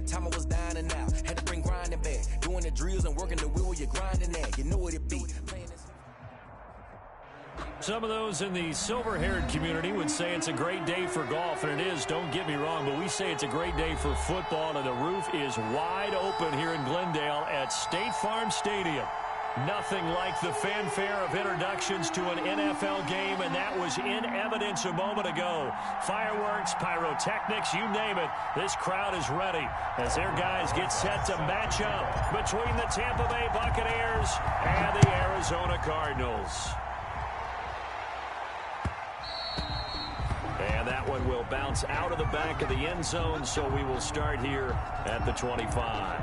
time I was down and out. Had to bring grinding back. Doing the drills and working the wheel, you're grinding that. You know what it be. Some of those in the silver-haired community would say it's a great day for golf, and it is, don't get me wrong, but we say it's a great day for football, and the roof is wide open here in Glendale at State Farm Stadium. Nothing like the fanfare of introductions to an NFL game, and that was in evidence a moment ago. Fireworks, pyrotechnics, you name it. This crowd is ready as their guys get set to match up between the Tampa Bay Buccaneers and the Arizona Cardinals. And that one will bounce out of the back of the end zone, so we will start here at the 25.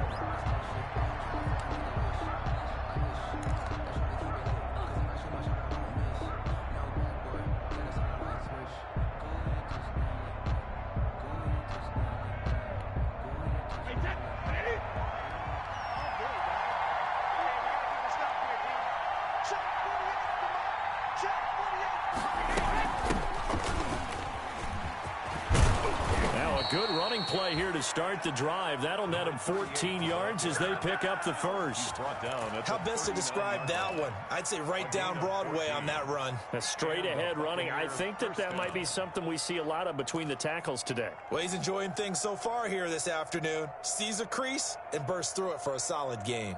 Good running play here to start the drive. That'll net them 14 yards as they pick up the first. How best to describe that one? I'd say right down Broadway on that run. A straight ahead running. I think that might be something we see a lot of between the tackles today. Well, he's enjoying things so far here this afternoon. Sees a crease and bursts through it for a solid gain.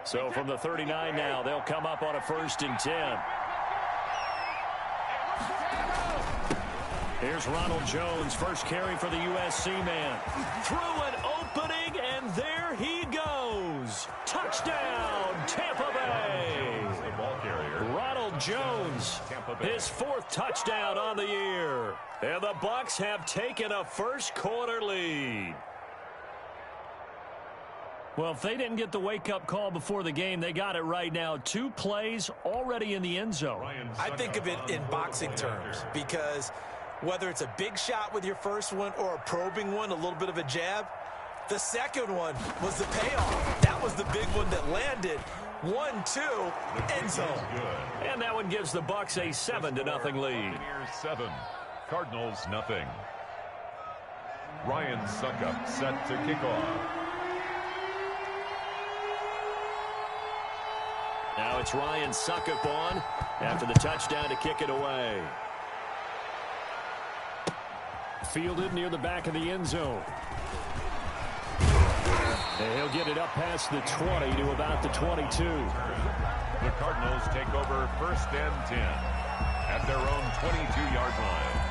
So from the 39 now, they'll come up on a 1st and 10. Here's Ronald Jones, first carry for the USC man. Through an opening, and there he goes. Touchdown, Tampa Bay. The ball carrier. Ronald Jones, his 4th touchdown on the year. And the Bucs have taken a first-quarter lead. Well, if they didn't get the wake-up call before the game, they got it right now. 2 plays already in the end zone. I think of it in boxing terms because whether it's a big shot with your first one or a probing one, a little bit of a jab, the second one was the payoff. That was the big one that landed. 1-2, end zone. And that one gives the Bucs a 7-0 lead. 7, Cardinals nothing. Ryan Suckup set to kick off. Now it's Ryan Suckup on after the touchdown to kick it away. Fielded near the back of the end zone. And he'll get it up past the 20 to about the 22. The Cardinals take over 1st and 10 at their own 22-yard line.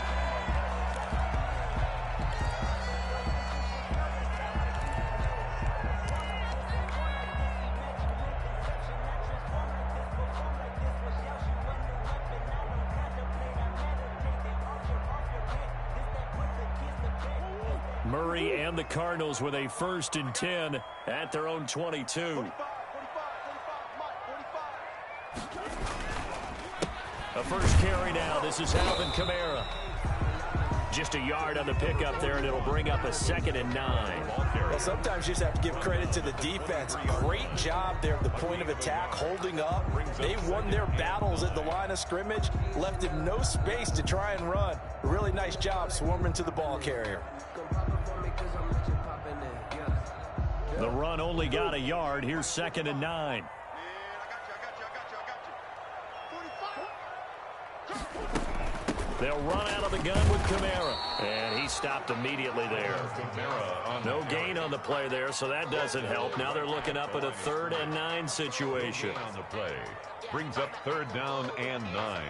Murray and the Cardinals with a 1st and 10 at their own 22. A first carry now. This is Alvin Kamara. Just a yard on the pickup there, and it'll bring up a 2nd and 9. Well, sometimes you just have to give credit to the defense. Great job there at the point of attack, holding up. They won their battles at the line of scrimmage, left him no space to try and run. Really nice job swarming to the ball carrier. The run only got a yard. Here's 2nd and 9. They'll run out of the gun with Kamara. And he stopped immediately there. No gain on the play there, so that doesn't help. Now they're looking up at a 3rd and 9 situation. On the play. Brings up 3rd down and 9.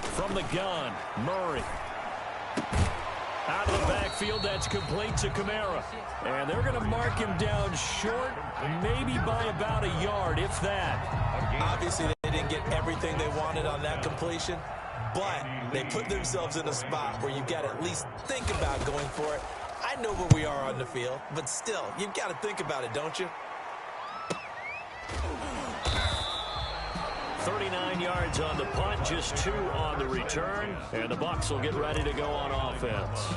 From the gun, Murray. Out of the backfield, that's complete to Kamara. And they're going to mark him down short, maybe by about a yard, if that. Obviously, they didn't get everything they wanted on that completion, but they put themselves in a spot where you've got to at least think about going for it. I know where we are on the field, but still, you've got to think about it, don't you? 39 yards on the punt, just 2 on the return, and the Bucs will get ready to go on offense.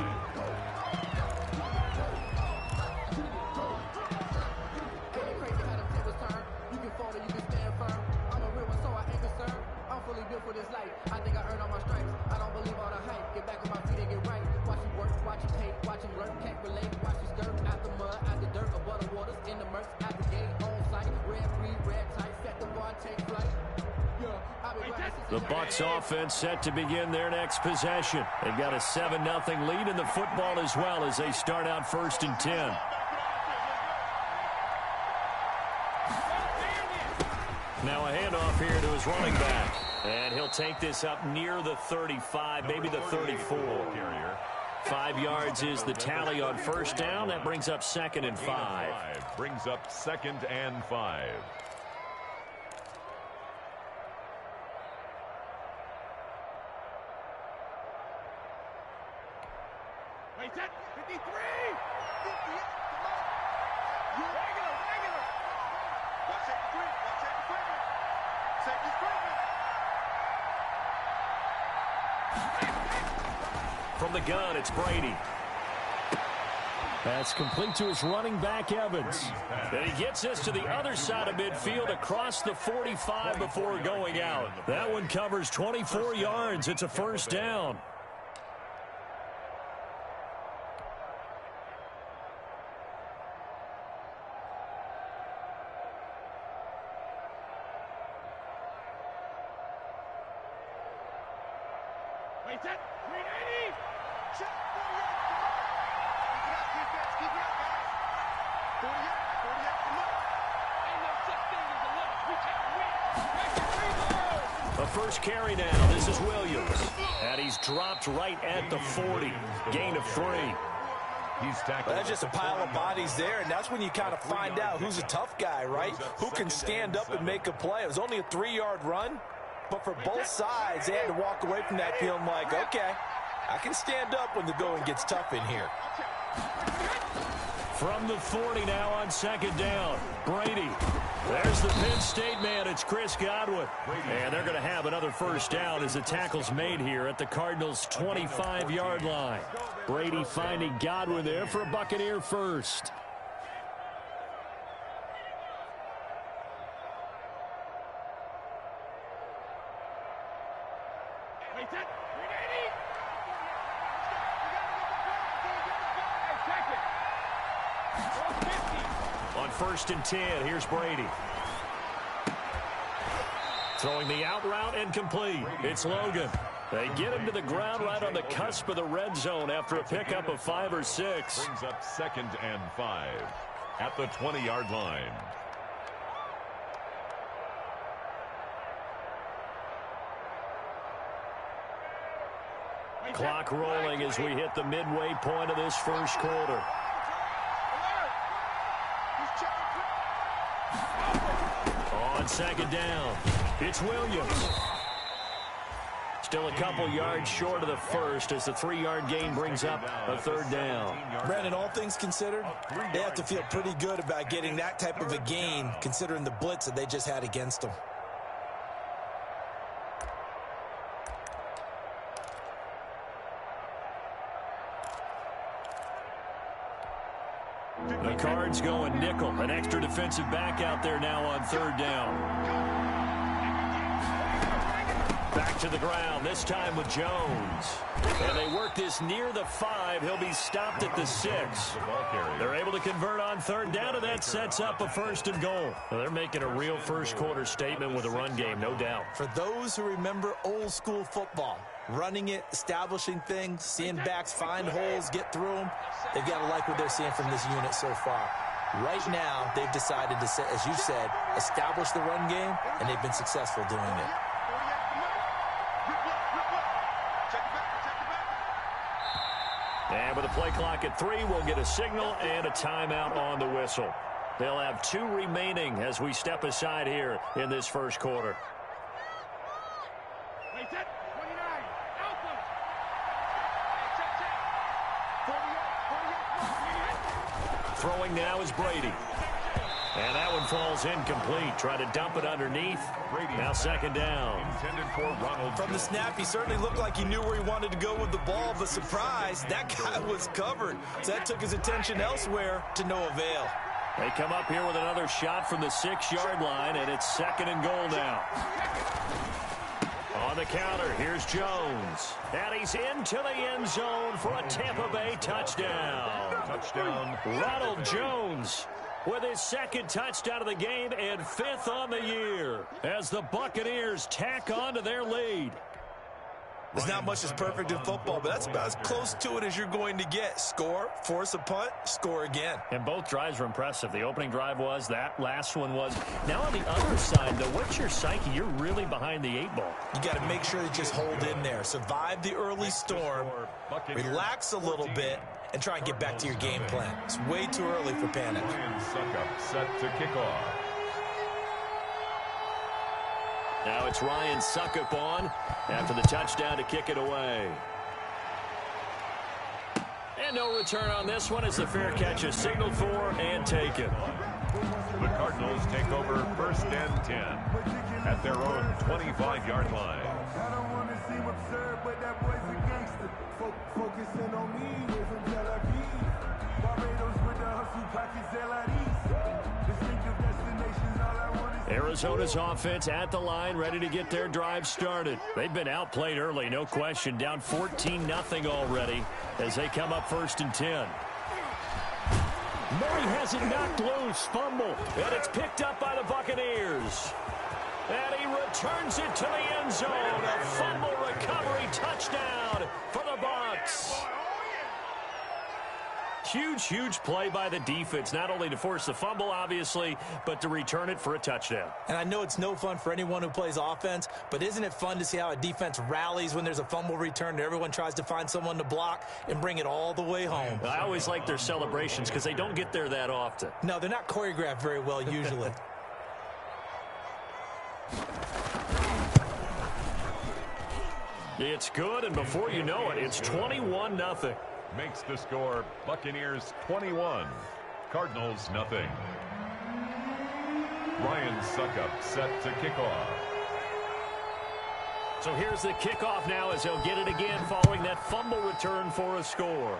The Bucs offense set to begin their next possession. They've got a 7-0 lead in the football as well as they start out 1st and 10. Now a handoff here to his running back. And he'll take this up near the 35, maybe the 34. 5 yards is the tally on 1st down. That brings up 2nd and 5. Brings up 2nd and 5. Wait, that 53! 50, come on! You regular! Watch safety equipment! Safety equipment! From the gun, it's Brady. That's complete to his running back, Evans. And he gets this to the other side of midfield across the 45 before going out. That one covers 24 yards. It's a 1st down. Wait, that 390! Check 48, come on! Keep it up, guys. 48, come on! Ain't no such thing as a loss. We take a win. A first carry now. This is Williams. And he's dropped right at the 40. Gain of 3. Well, that's just a pile of bodies there, and that's when you kind of find out who's a tough guy, right? Who can stand up and make a play. It was only a 3-yard run. But for both sides, they had to walk away from that feeling like, okay, I can stand up when the going gets tough in here. From the 40 now on 2nd down. Brady. There's the Penn State man. It's Chris Godwin. And they're going to have another 1st down as the tackle's made here at the Cardinals' 25-yard line. Brady finding Godwin there for a Buccaneer first. Wait, that 380! On 1st and 10, here's Brady. Throwing the out route and complete. It's Logan. They get him to the ground right on the cusp of the red zone after a pickup of 5 or 6. Brings up 2nd and 5 at the 20-yard line. Clock rolling as we hit the midway point of this 1st quarter. On 2nd down, it's Williams. Still a couple yards short of the 1st as the 3-yard gain brings up a 3rd down. Brandon, all things considered, they have to feel pretty good about getting that type of a gain considering the blitz that they just had against them. The Cards going nickel. An extra defensive back out there now on 3rd down. Back to the ground, this time with Jones. And they work this near the 5. He'll be stopped at the 6. They're able to convert on 3rd down, and that sets up a 1st and goal. Well, they're making a real 1st quarter statement with a run game, no doubt. For those who remember old school football, running it, establishing things, seeing backs find holes, get through them, they've got to like what they're seeing from this unit so far. Right now, they've decided to, as you said, establish the run game, and they've been successful doing it. And with a play clock at 3, we'll get a signal and a timeout on the whistle. They'll have 2 remaining as we step aside here in this 1st quarter. Wait, that 29, Alpha. Check. Throwing now is Brady. And that one falls incomplete. Try to dump it underneath. Now 2nd down. Intended for Ronald. From the snap, he certainly looked like he knew where he wanted to go with the ball, but surprise, that guy was covered. So that took his attention elsewhere to no avail. They come up here with another shot from the 6-yard line, and it's 2nd and goal now. On the counter, here's Jones. And he's into the end zone for a Tampa Bay touchdown. Touchdown. Ronald Jones. with his second touchdown of the game and 5th on the year as the Buccaneers tack on to their lead. There's not much that's perfect in football, but that's about as close to it as you're going to get. Score, force a punt, score again. And both drives were impressive. The opening drive was, that last one was. Now on the other side, though, what's your psyche? You're really behind the 8 ball. You got to make sure to just hold in there. Survive the early storm, relax a little bit, and try and get back to your game plan. It's way too early for panic. Set to kick off. Now it's Ryan Suckup on after the touchdown to kick it away. And no return on this one as the fair catch is signaled for and taken. The Cardinals take over 1st and 10 at their own 25-yard line. I don't want to seem absurd, but that boy's a gangster. Focusing on me, we're from Tel Aviv. Barbados with the hustle pockets, LIDs. Distinctive destinations, all I want is... Arizona's offense at the line, ready to get their drive started. They've been outplayed early, no question. Down 14-0 already as they come up 1st and 10. Murray has it knocked loose, fumble, and it's picked up by the Buccaneers. And he returns it to the end zone. A fumble recovery touchdown for the Bucs. Huge play by the defense, not only to force the fumble, obviously, but to return it for a touchdown. And I know it's no fun for anyone who plays offense, but isn't it fun to see how a defense rallies when there's a fumble return and everyone tries to find someone to block and bring it all the way home? I always like their celebrations because they don't get there that often. No, they're not choreographed very well usually. It's good, and before you know it, it's 21-0. Makes the score Buccaneers 21, Cardinals nothing. Ryan Suckup set to kick off. So here's the kickoff now as he'll get it again following that fumble return for a score.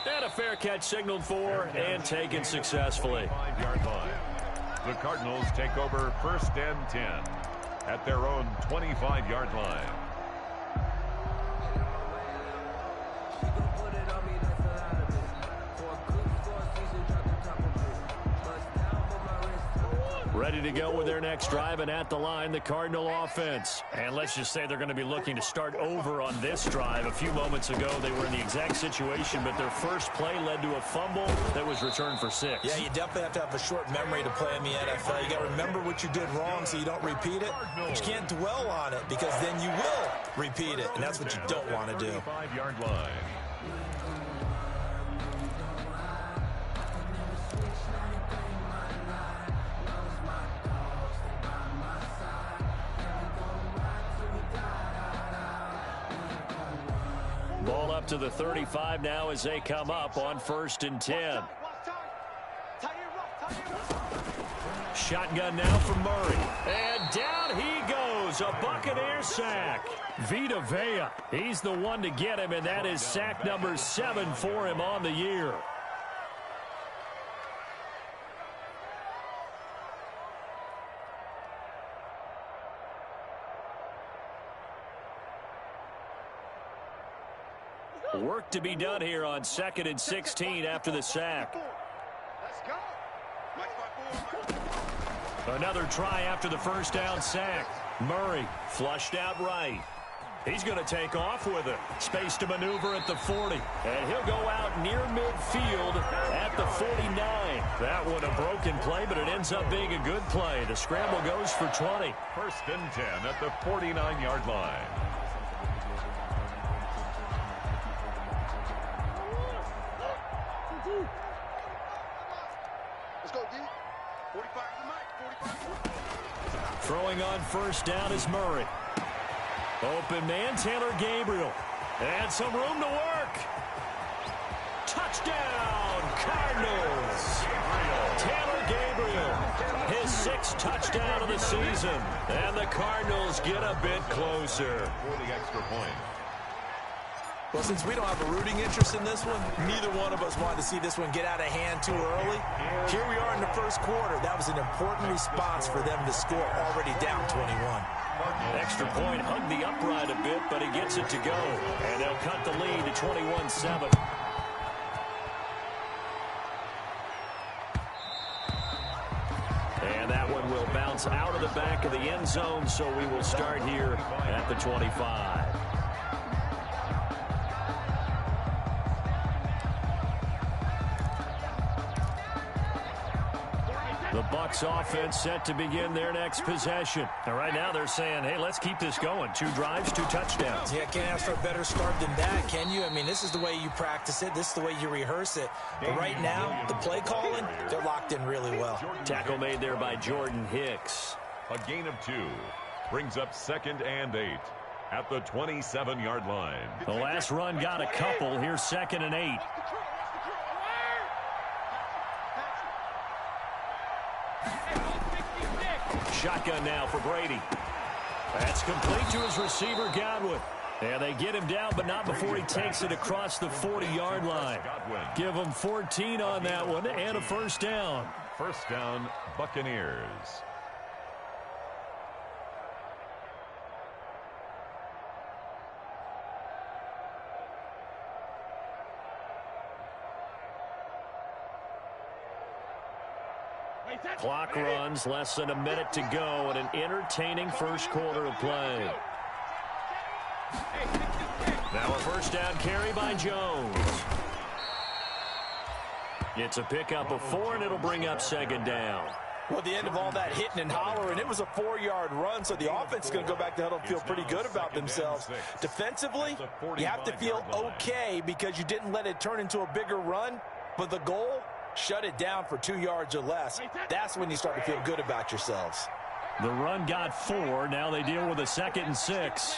And a fair catch signaled for and taken successfully. 5-yard line. The Cardinals take over 1st and 10 at their own 25-yard line. Ready to go with their next drive, and at the line, the Cardinal offense. And let's just say they're going to be looking to start over on this drive. A few moments ago, they were in the exact situation, but their first play led to a fumble that was returned for 6. Yeah, you definitely have to have a short memory to play in the NFL. You got to remember what you did wrong so you don't repeat it. But you can't dwell on it because then you will repeat it, and that's what you don't want to do. 5-yard line. Ball up to the 35 now as they come up on 1st and 10. Shotgun now from Murray. And down he goes. A Buccaneer sack. Vita Vea, he's the one to get him, and that is sack number 7 for him on the year. Work to be done here on 2nd and 16 after the sack. Let's go. Another try after the first down sack. Murray flushed out right. He's going to take off with it. Space to maneuver at the 40. And he'll go out near midfield at the 49. That one a broken play, but it ends up being a good play. The scramble goes for 20. 1st and 10 at the 49-yard line. Let's go, D. 45 to the mic. 45. Throwing on 1st down is Murray. Open man, Taylor Gabriel. And some room to work. Touchdown, Cardinals. Taylor Gabriel, his 6th touchdown of the season. And the Cardinals get a bit closer. For the extra point. Well, since we don't have a rooting interest in this one, neither one of us wanted to see this one get out of hand too early. Here we are in the 1st quarter. That was an important response for them to score already down 21. Extra point hugged the upright a bit, but he gets it to go. And they'll cut the lead to 21-7. to the back of the end zone, so we will start here at the 25. The Bucs offense set to begin their next possession. And right now they're saying, hey, let's keep this going. 2 drives, 2 touchdowns. Yeah, can't ask for a better start than that, can you? I mean, this is the way you practice it. This is the way you rehearse it. But right now, the play calling, they're locked in really well. Tackle made there by Jordan Hicks. A gain of 2 brings up 2nd and 8 at the 27-yard line. The last run got a couple. Here's 2nd and 8. Shotgun now for Brady. That's complete to his receiver, Godwin. And they get him down, but not before he takes it across the 40-yard line. Give him 14 on that one and a first down. First down, Buccaneers. Clock runs, less than a minute to go, and an entertaining first quarter of play. Now a first down carry by Jones. It's a pickup of 4, and it'll bring up 2nd down. Well, at the end of all that hitting and hollering, it was a 4-yard run, so the offense is going to go back to huddle and feel pretty good about themselves. Defensively, you have to feel okay because you didn't let it turn into a bigger run, but the goal, shut it down for 2 yards or less. That's when you start to feel good about yourselves. The run got 4. Now they deal with a 2nd and 6.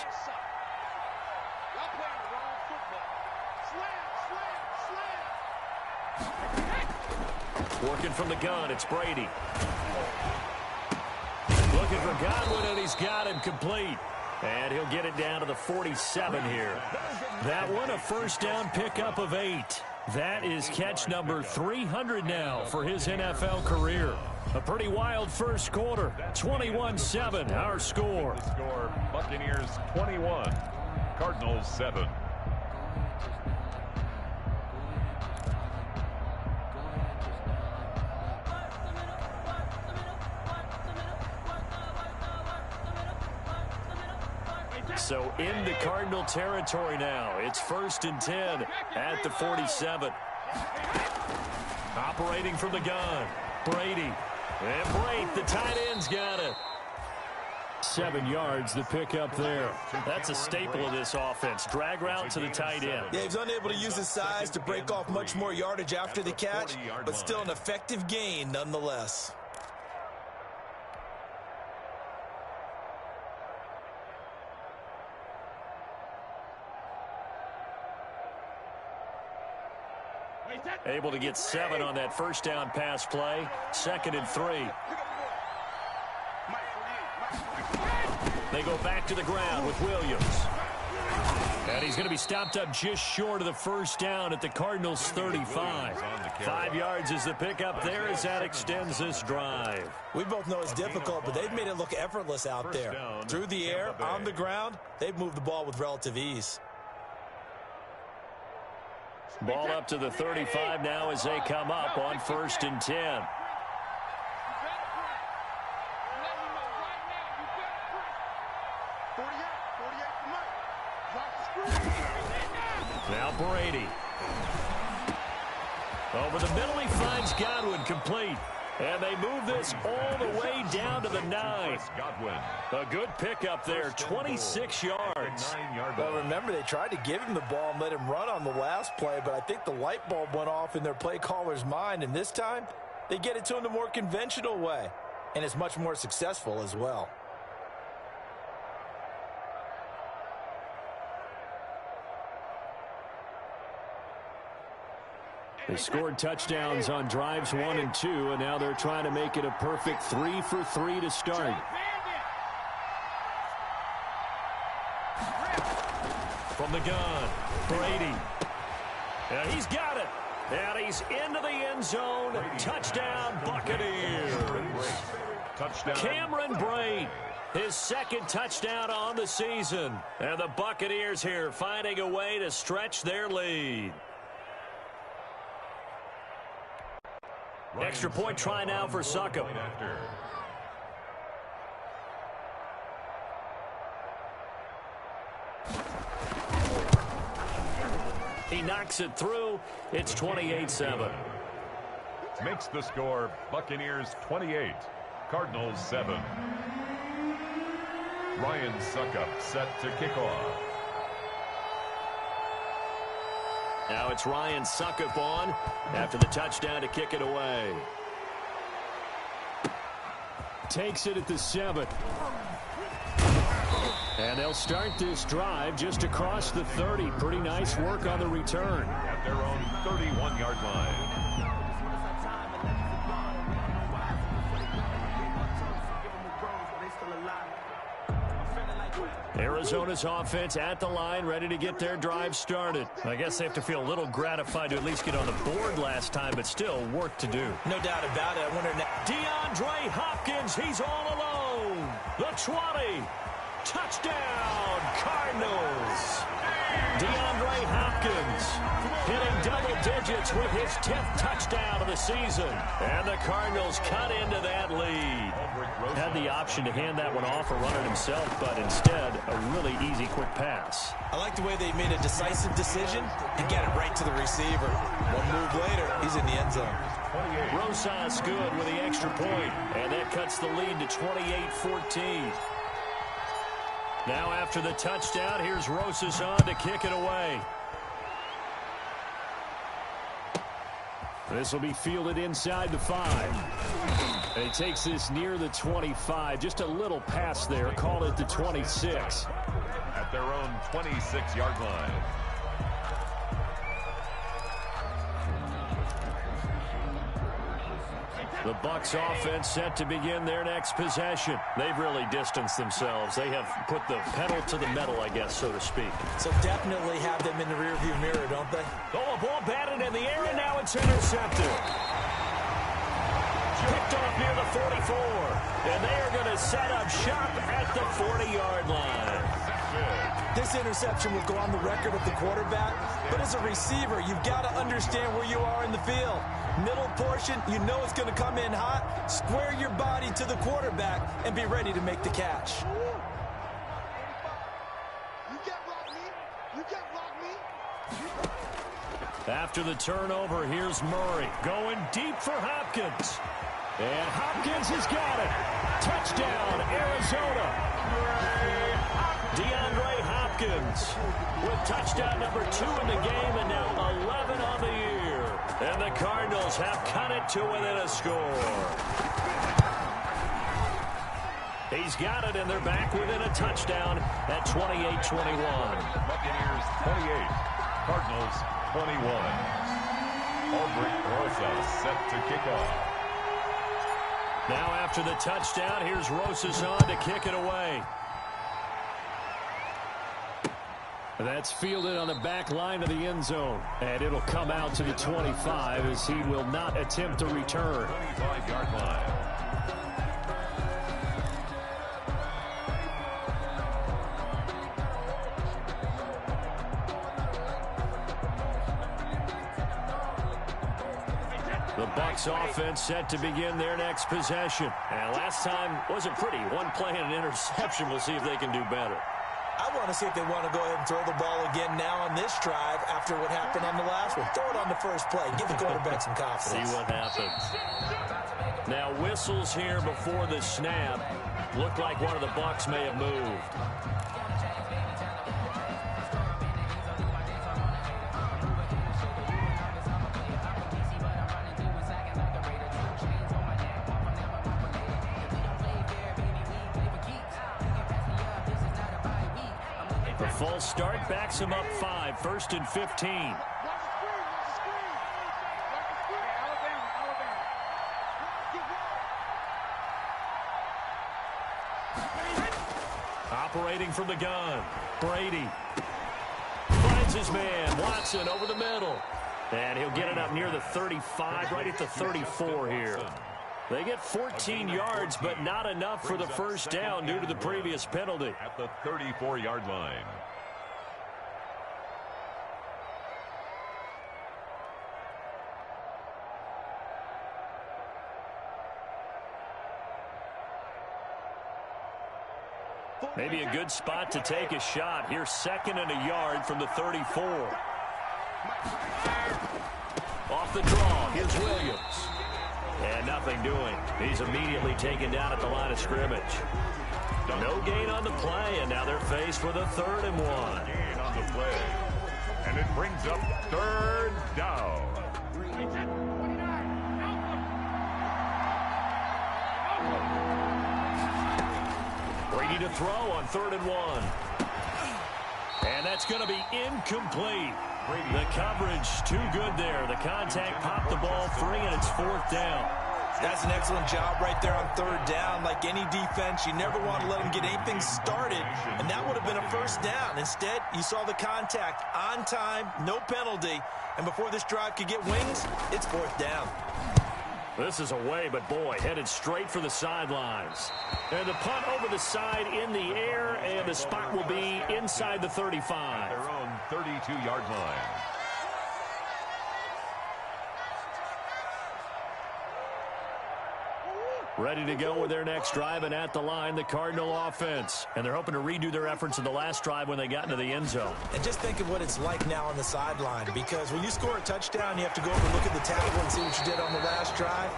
Working from the gun, it's Brady. Looking for Godwin, and he's got him complete. And he'll get it down to the 47 here. That one, a first down pickup of 8. That is catch number 300 now for his NFL career. A pretty wild first quarter. 21-7, our score. The score, Buccaneers 21, Cardinals 7. So into Cardinal territory now. It's 1st and 10 at the 47. Operating from the gun, Brady. And Brate, the tight end's got it. 7 yards, the pickup there. That's a staple of this offense. Drag route to the tight end. Yeah, he's unable to use his size to break off much more yardage after the catch, but still an effective gain nonetheless. Able to get 7 on that first down pass play. 2nd and 3. They go back to the ground with Williams. And he's going to be stopped up just short of the first down at the Cardinals' 35. 5 yards is the pickup there as that extends this drive. We both know it's difficult, but they've made it look effortless out there. Through the air, on the ground, they've moved the ball with relative ease. Ball up to the 35 now as they come up on 1st and 10. Now Brady. Over the middle, he finds Godwin complete. And they move this all the way down to the 9. A good pickup there, 26 yards. Well, remember, they tried to give him the ball and let him run on the last play, but I think the light bulb went off in their play caller's mind, and this time they get it to him the more conventional way, and it's much more successful as well. They scored touchdowns on drives 1 and 2, and now they're trying to make it a perfect 3 for 3 to start. From the gun, Brady. And he's got it. And he's into the end zone. Touchdown, Buccaneers. Touchdown. Cameron Brate, his 2nd touchdown on the season. And the Buccaneers here finding a way to stretch their lead. Extra point try now for Succop. He knocks it through. It's 28-7. Makes the score Buccaneers 28, Cardinals 7. Ryan Suckup set to kick off. Now it's Ryan Suckup on after the touchdown to kick it away. Takes it at the 7. And they'll start this drive just across the 30. Pretty nice work on the return. At their own 31-yard line. Arizona's offense at the line, ready to get their drive started. I guess they have to feel a little gratified to at least get on the board last time, but still work to do. No doubt about it. I wonder now. DeAndre Hopkins, he's all alone. The 20. Touchdown, Cardinals. DeAndre Hopkins hitting double digits with his 10th touchdown of the season. And the Cardinals cut into that lead. Had the option to hand that one off or run it himself, but instead, a really easy, quick pass. I like the way they made a decisive decision and get it right to the receiver. One move later, he's in the end zone. Rosas good with the extra point, and that cuts the lead to 28-14. Now after the touchdown, here's Rosas on to kick it away. This will be fielded inside the 5. And he takes this near the 25. Just a little pass there. Call it the 26. At their own 26-yard line. The Bucs offense set to begin their next possession. They've really distanced themselves. They have put the pedal to the metal, I guess, so to speak. So definitely have them in the rearview mirror, don't they? Oh, a ball batted in the air, and now it's intercepted. Picked off near the 44. And they are going to set up shop at the 40-yard line. This interception will go on the record of the quarterback, but as a receiver, you've got to understand where you are in the field. Middle portion, you know it's going to come in hot. Square your body to the quarterback and be ready to make the catch. After the turnover, here's Murray going deep for Hopkins. And Hopkins has got it. Touchdown, Arizona. DeAndre Hopkins with touchdown number 2 in the game and now 11 on the year. And the Cardinals have cut it to within a score. He's got it, and they're back within a touchdown at 28-21. Buccaneers 28, Cardinals 21. Aldrich Rosas set to kick off. Now after the touchdown, here's Rosas on to kick it away. That's fielded on the back line of the end zone. And it'll come out to the 25 as he will not attempt a return. 25-yard line. The Bucs offense set to begin their next possession. And last time wasn't pretty. One play and an interception. We'll see if they can do better. I want to see if they want to go ahead and throw the ball again now on this drive after what happened on the last one. Throw it on the first play. Give the quarterback some confidence. See what happens. Now whistles here before the snap. Looked like one of the Bucs may have moved. The false start backs him up 5, 1st and 15. Operating from the gun, Brady finds his man, Watson over the middle. And he'll get it up near the 35, right at the 34 here. They get 14 yards, but not enough for the first down due to the previous penalty. At the 34-yard line. Maybe a good spot to take a shot. Here's 2nd and a yard from the 34. Off the draw, here's Williams. And nothing doing. He's immediately taken down at the line of scrimmage. No gain on the play, and now they're faced with a 3rd and 1. Gain on the play. And it brings up 3rd down. Brady to throw on 3rd and 1. And that's going to be incomplete. The coverage too good there. The contact popped the ball free, and it's 4th down. That's an excellent job right there on 3rd down. Like any defense, you never want to let them get anything started, and that would have been a 1st down. Instead, you saw the contact on time, no penalty, and before this drive could get wings, it's 4th down. This is away, but boy, headed straight for the sidelines. And the punt over the side in the air, and the spot will be inside the 35. Their own 32-yard line. Ready to go with their next drive, and at the line, the Cardinal offense. And they're hoping to redo their efforts in the last drive when they got into the end zone. And just think of what it's like now on the sideline, because when you score a touchdown, you have to go over and look at the table and see what you did on the last drive.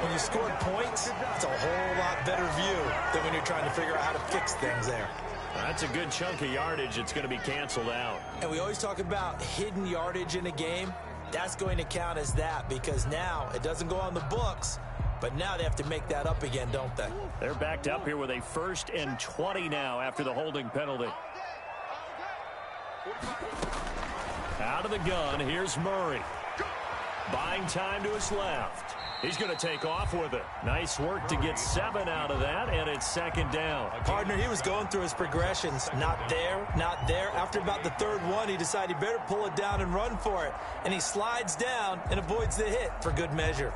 When you scored points, it's a whole lot better view than when you're trying to figure out how to fix things there. That's a good chunk of yardage. It's going to be canceled out. And we always talk about hidden yardage in a game. That's going to count as that, because now it doesn't go on the books. But now they have to make that up again, don't they? They're backed up here with a 1st and 20 now after the holding penalty. Out of the gun, here's Murray. Buying time to his left. He's going to take off with it. Nice work to get 7 out of that, and it's 2nd down. Partner, he was going through his progressions. Not there, not there. After about the 3rd one, he decided he better pull it down and run for it. And he slides down and avoids the hit for good measure.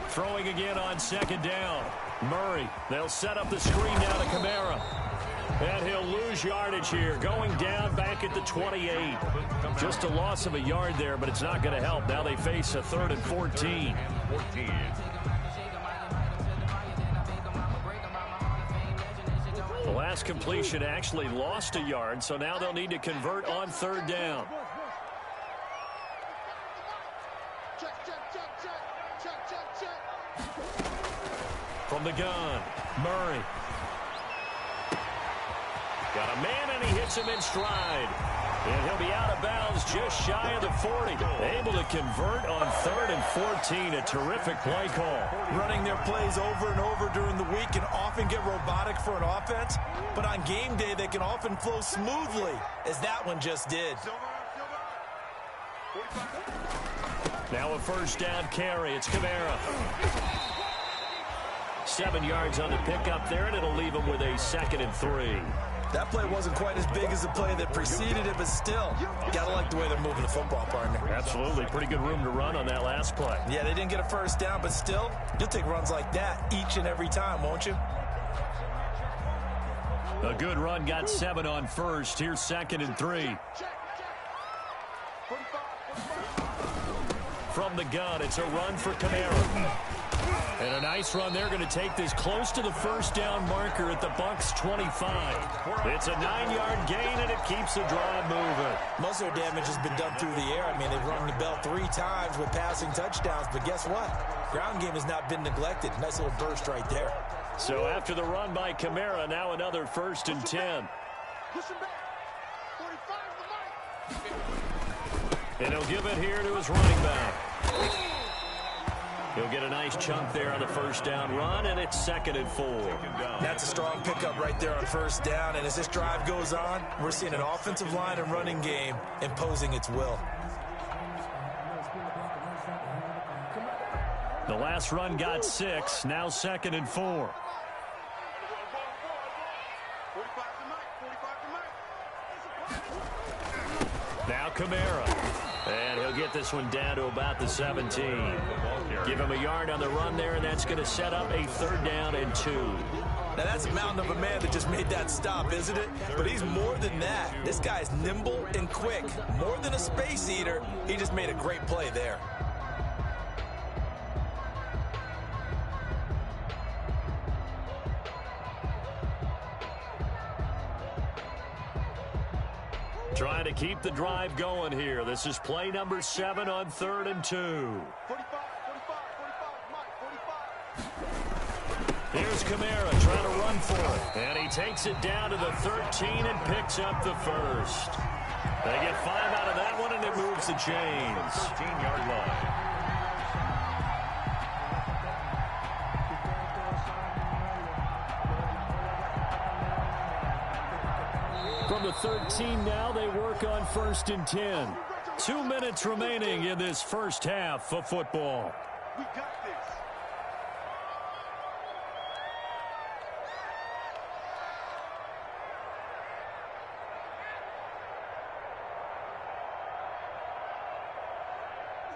Throwing again on 2nd down. Murray, they'll set up the screen now to Kamara. And he'll lose yardage here, going down back at the 28. Just a loss of a yard there, but it's not going to help. Now they face a 3rd and 14. The last completion actually lost a yard, so now they'll need to convert on 3rd down. From the gun, Murray. Got a man, and he hits him in stride. And he'll be out of bounds just shy of the 40. Able to convert on 3rd and 14. A terrific play call. Running their plays over and over during the week can often get robotic for an offense, but on game day they can often flow smoothly, as that one just did. Now a 1st down carry. It's Kamara. 7 yards on the pickup there, and it'll leave him with a 2nd and 3. That play wasn't quite as big as the play that preceded it, but still, gotta like the way they're moving the football, partner. Absolutely. Pretty good room to run on that last play. Yeah, they didn't get a 1st down, but still, you'll take runs like that each and every time, won't you? A good run, got 7 on 1st. Here's 2nd and 3. From the gun, it's a run for Kamara. And a nice run. They're going to take this close to the 1st down marker at the Bucs 25. It's a 9-yard gain, and it keeps the drive moving. Most of their damage has been done through the air. I mean, they've rung the bell 3 times with passing touchdowns, but guess what? Ground game has not been neglected. Nice little burst right there. So after the run by Kamara, now another 1st and 10. And he'll give it here to his running back. He'll get a nice chunk there on the 1st down run, and it's 2nd and 4. That's a strong pickup right there on 1st down, and as this drive goes on, we're seeing an offensive line and running game imposing its will. The last run got 6, now 2nd and 4. Now Kamara. And he'll get this one down to about the 17. Give him a yard on the run there, and that's going to set up a 3rd down and 2. Now, that's a mountain of a man that just made that stop, isn't it? But he's more than that. This guy's nimble and quick. More than a space eater, he just made a great play there. Trying to keep the drive going here. This is play number 7 on 3rd and 2. 45, 45. Here's Kamara trying to run for it. And he takes it down to the 13 and picks up the first. They get 5 out of that one, and it moves the chains. 13-yard line. From the 13 now, they work on 1st and 10. 2 minutes remaining in this first half of football. We got this.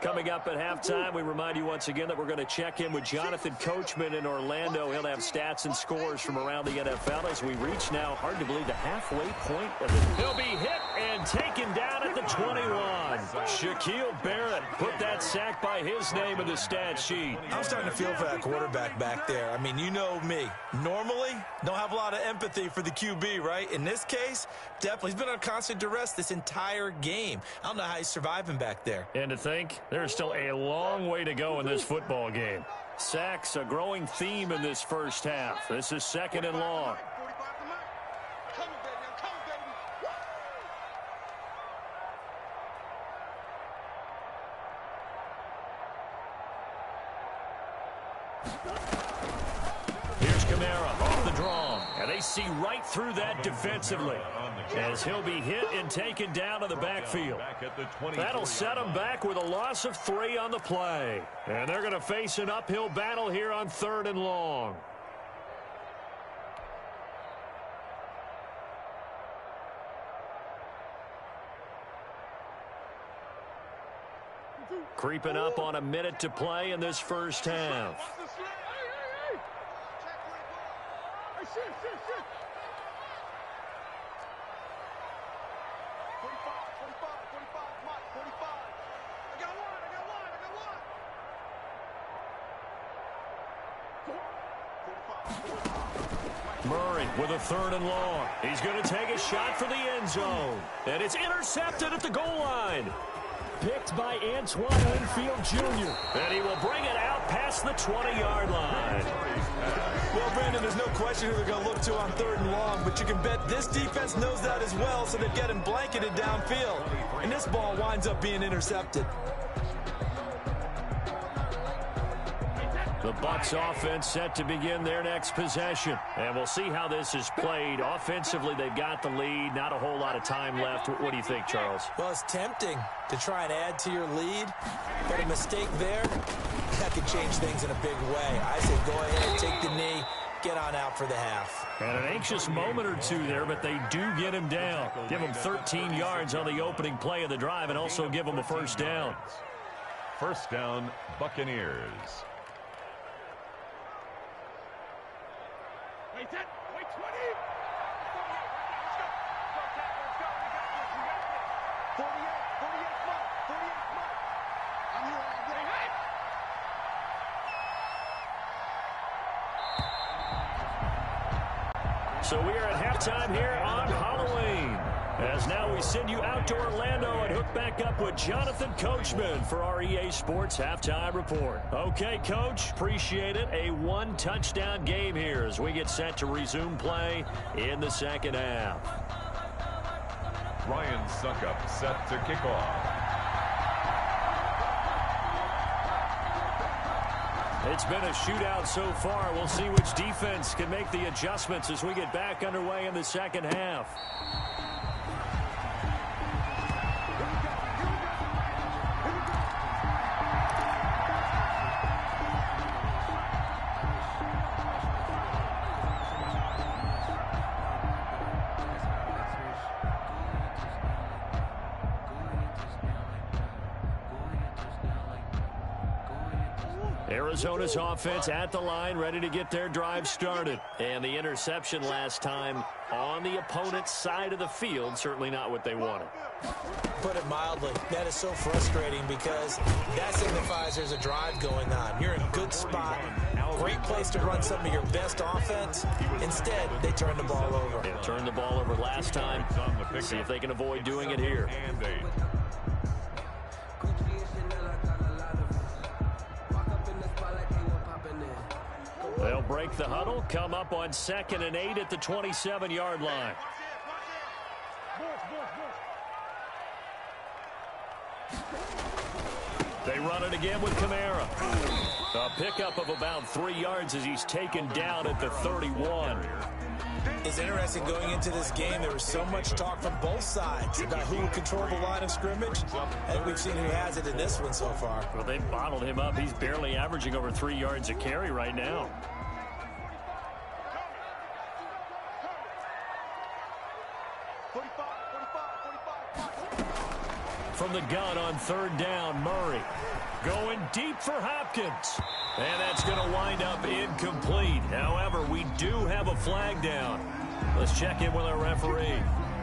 Coming up at halftime, we remind you once again that we're going to check in with Jonathan Coachman in Orlando. He'll have stats and scores from around the NFL as we reach now, hard to believe, the halfway point of it. He'll be hit and taken down at the 21. Shaquille Barrett put that sack by his name in the stat sheet. I'm starting to feel for that quarterback back there. I mean, you know me. Normally, don't have a lot of empathy for the QB, right? In this case, definitely. He's been on constant duress this entire game. I don't know how he's surviving back there. And to think, there's still a long way to go in this football game. Sacks, a growing theme in this first half. This is 2nd and long. 45 to Mike. Come on, baby. Come on, baby. Here's Kamara off the draw. And they see right through that defensively as he'll be hit and taken down to the backfield. That'll set him back with a loss of 3 on the play. And they're going to face an uphill battle here on 3rd and long. Creeping up on a minute to play in this first half. Watch the slant. Hey. Check where it goes. Hey, shit. 45, Mike, 45. I got one. Murray with a 3rd and long. He's going to take a shot for the end zone. And it's intercepted at the goal line. Picked by Antoine Winfield Jr. And he will bring it out past the 20-yard line. Well, Brandon, there's no question who they're going to look to on 3rd and long, but you can bet this defense knows that as well, so they're getting blanketed downfield. And this ball winds up being intercepted. The Bucs offense set to begin their next possession. And we'll see how this is played. Offensively, they've got the lead. Not a whole lot of time left. What do you think, Charles? Well, it's tempting to try and add to your lead, but a mistake there, that could change things in a big way. I say go ahead, take the knee, get on out for the half. And an anxious moment or two there, but they do get him down. Give him 13 yards on the opening play of the drive and also give him a first down. First down, Buccaneers. Wait 20. 48. Let's go. Go, Cat. Let's go. We got this. 48, Mike. 48, Mike. I'm here all day. So we are at halftime here on Halloween. As now we send you out to Orlando and hook back up with Jonathan Coachman for our EA Sports Halftime Report. Okay, Coach, appreciate it. A 1-touchdown game here as we get set to resume play in the second half. Ryan Suckup set to kick off. It's been a shootout so far. We'll see which defense can make the adjustments as we get back underway in the second half. Arizona's offense at the line, ready to get their drive started. And the interception last time on the opponent's side of the field, certainly not what they wanted. Put it mildly, that is so frustrating because that signifies there's a drive going on. You're in a good spot, Great place to run some of your best offense. Instead, they turn the ball over. Yeah, turned the ball over last time. See if they can avoid doing it here. They'll break the huddle, come up on 2nd and 8 at the 27-yard line. They run it again with Kamara. A pickup of about 3 yards as he's taken down at the 31. It's interesting going into this game. There was so much talk from both sides about who would control the line of scrimmage. And we've seen who has it in this one so far. Well, they bottled him up. He's barely averaging over 3 yards a carry right now. From the gun on 3rd down, Murray. Going deep for Hopkins. And that's going to wind up incomplete. However, we do have a flag down. Let's check in with our referee.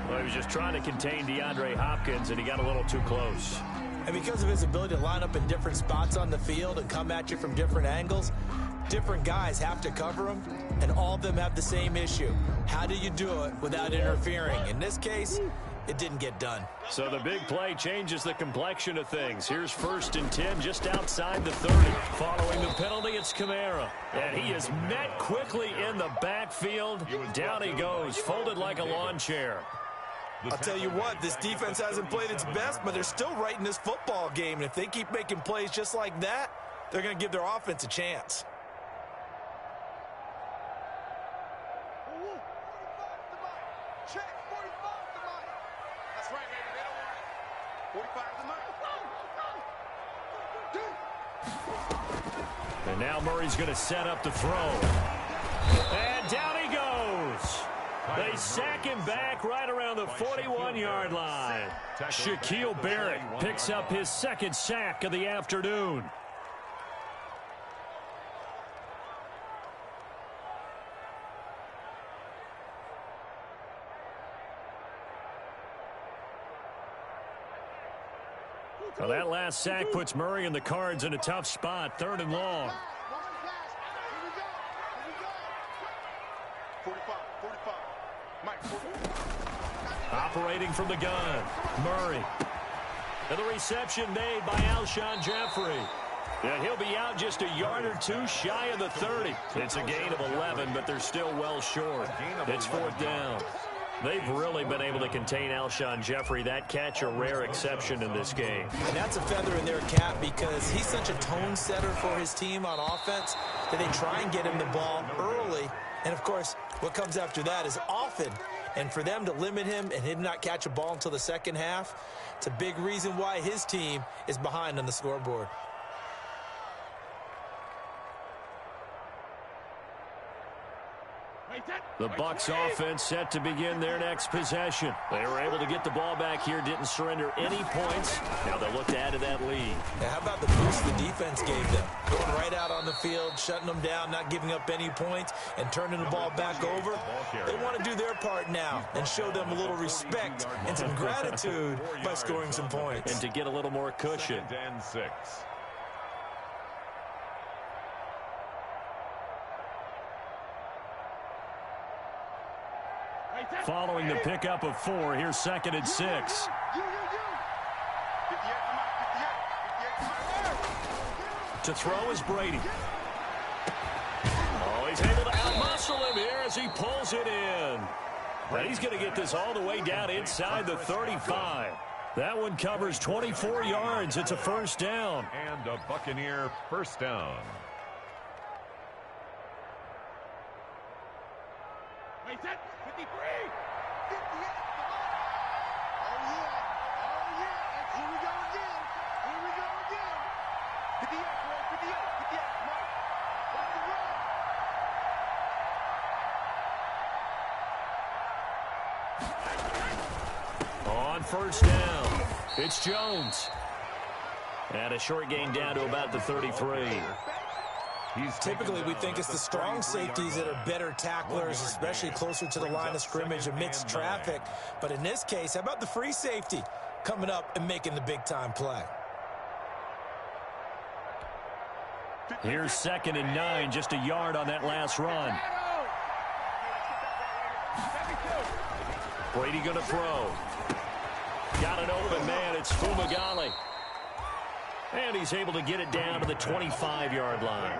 Well, he was just trying to contain DeAndre Hopkins, and he got a little too close. And because of his ability to line up in different spots on the field and come at you from different angles, different guys have to cover him, and all of them have the same issue. How do you do it without interfering? In this case, it didn't get done. So the big play changes the complexion of things. Here's 1st and 10 just outside the 30. Following the penalty, it's Kamara. And he is met quickly in the backfield. Down he goes, folded like a lawn chair. I'll tell you what, this defense hasn't played its best, but they're still right in this football game. And if they keep making plays just like that, they're going to give their offense a chance. And now Murray's going to set up the throw. And down he goes. They sack him back right around the 41-yard line. Shaquille Barrett picks up his 2nd sack of the afternoon. Well, that last sack puts Murray and the Cards in a tough spot, 3rd and long. Operating from the gun, Murray. And the reception made by Alshon Jeffrey. And he'll be out just a yard or two shy of the 30. It's a gain of 11, but they're still well short. It's 4th down. They've really been able to contain Alshon Jeffrey. That catch a rare exception in this game. And that's a feather in their cap because he's such a tone setter for his team on offense that they try and get him the ball early. And, of course, what comes after that is often. And for them to limit him and him not catch a ball until the second half, it's a big reason why his team is behind on the scoreboard. The Bucs offense set to begin their next possession. They were able to get the ball back here, didn't surrender any points. Now they'll look to add to that lead. Now, how about the boost the defense gave them? Going right out on the field, shutting them down, not giving up any points, and turning the ball back over. They want to do their part now and show them a little respect and some gratitude by scoring some points. And to get a little more cushion. 2nd and 6. Following the pickup of 4, here's 2nd and 6. To throw is Brady. Oh, he's able to outmuscle him here as he pulls it in. And he's going to get this all the way down inside the 35. That one covers 24 yards. It's a 1st down. And a Buccaneer 1st down. Wait, that 53. 58. Oh, yeah. Oh, yeah. And here we go again. Here we go again. 58, boy. 58. 58. Come on. Watch the run. On 1st down, it's Jones. And a short gain down to about the 33. Typically, we think it's the strong safeties that are better tacklers, especially closer to the line of scrimmage amidst traffic. But in this case, how about the free safety coming up and making the big-time play? Here's 2nd and 9, just a yard on that last run. Brady going to throw. Got an open man. It's Fumagalli. And he's able to get it down to the 25-yard line.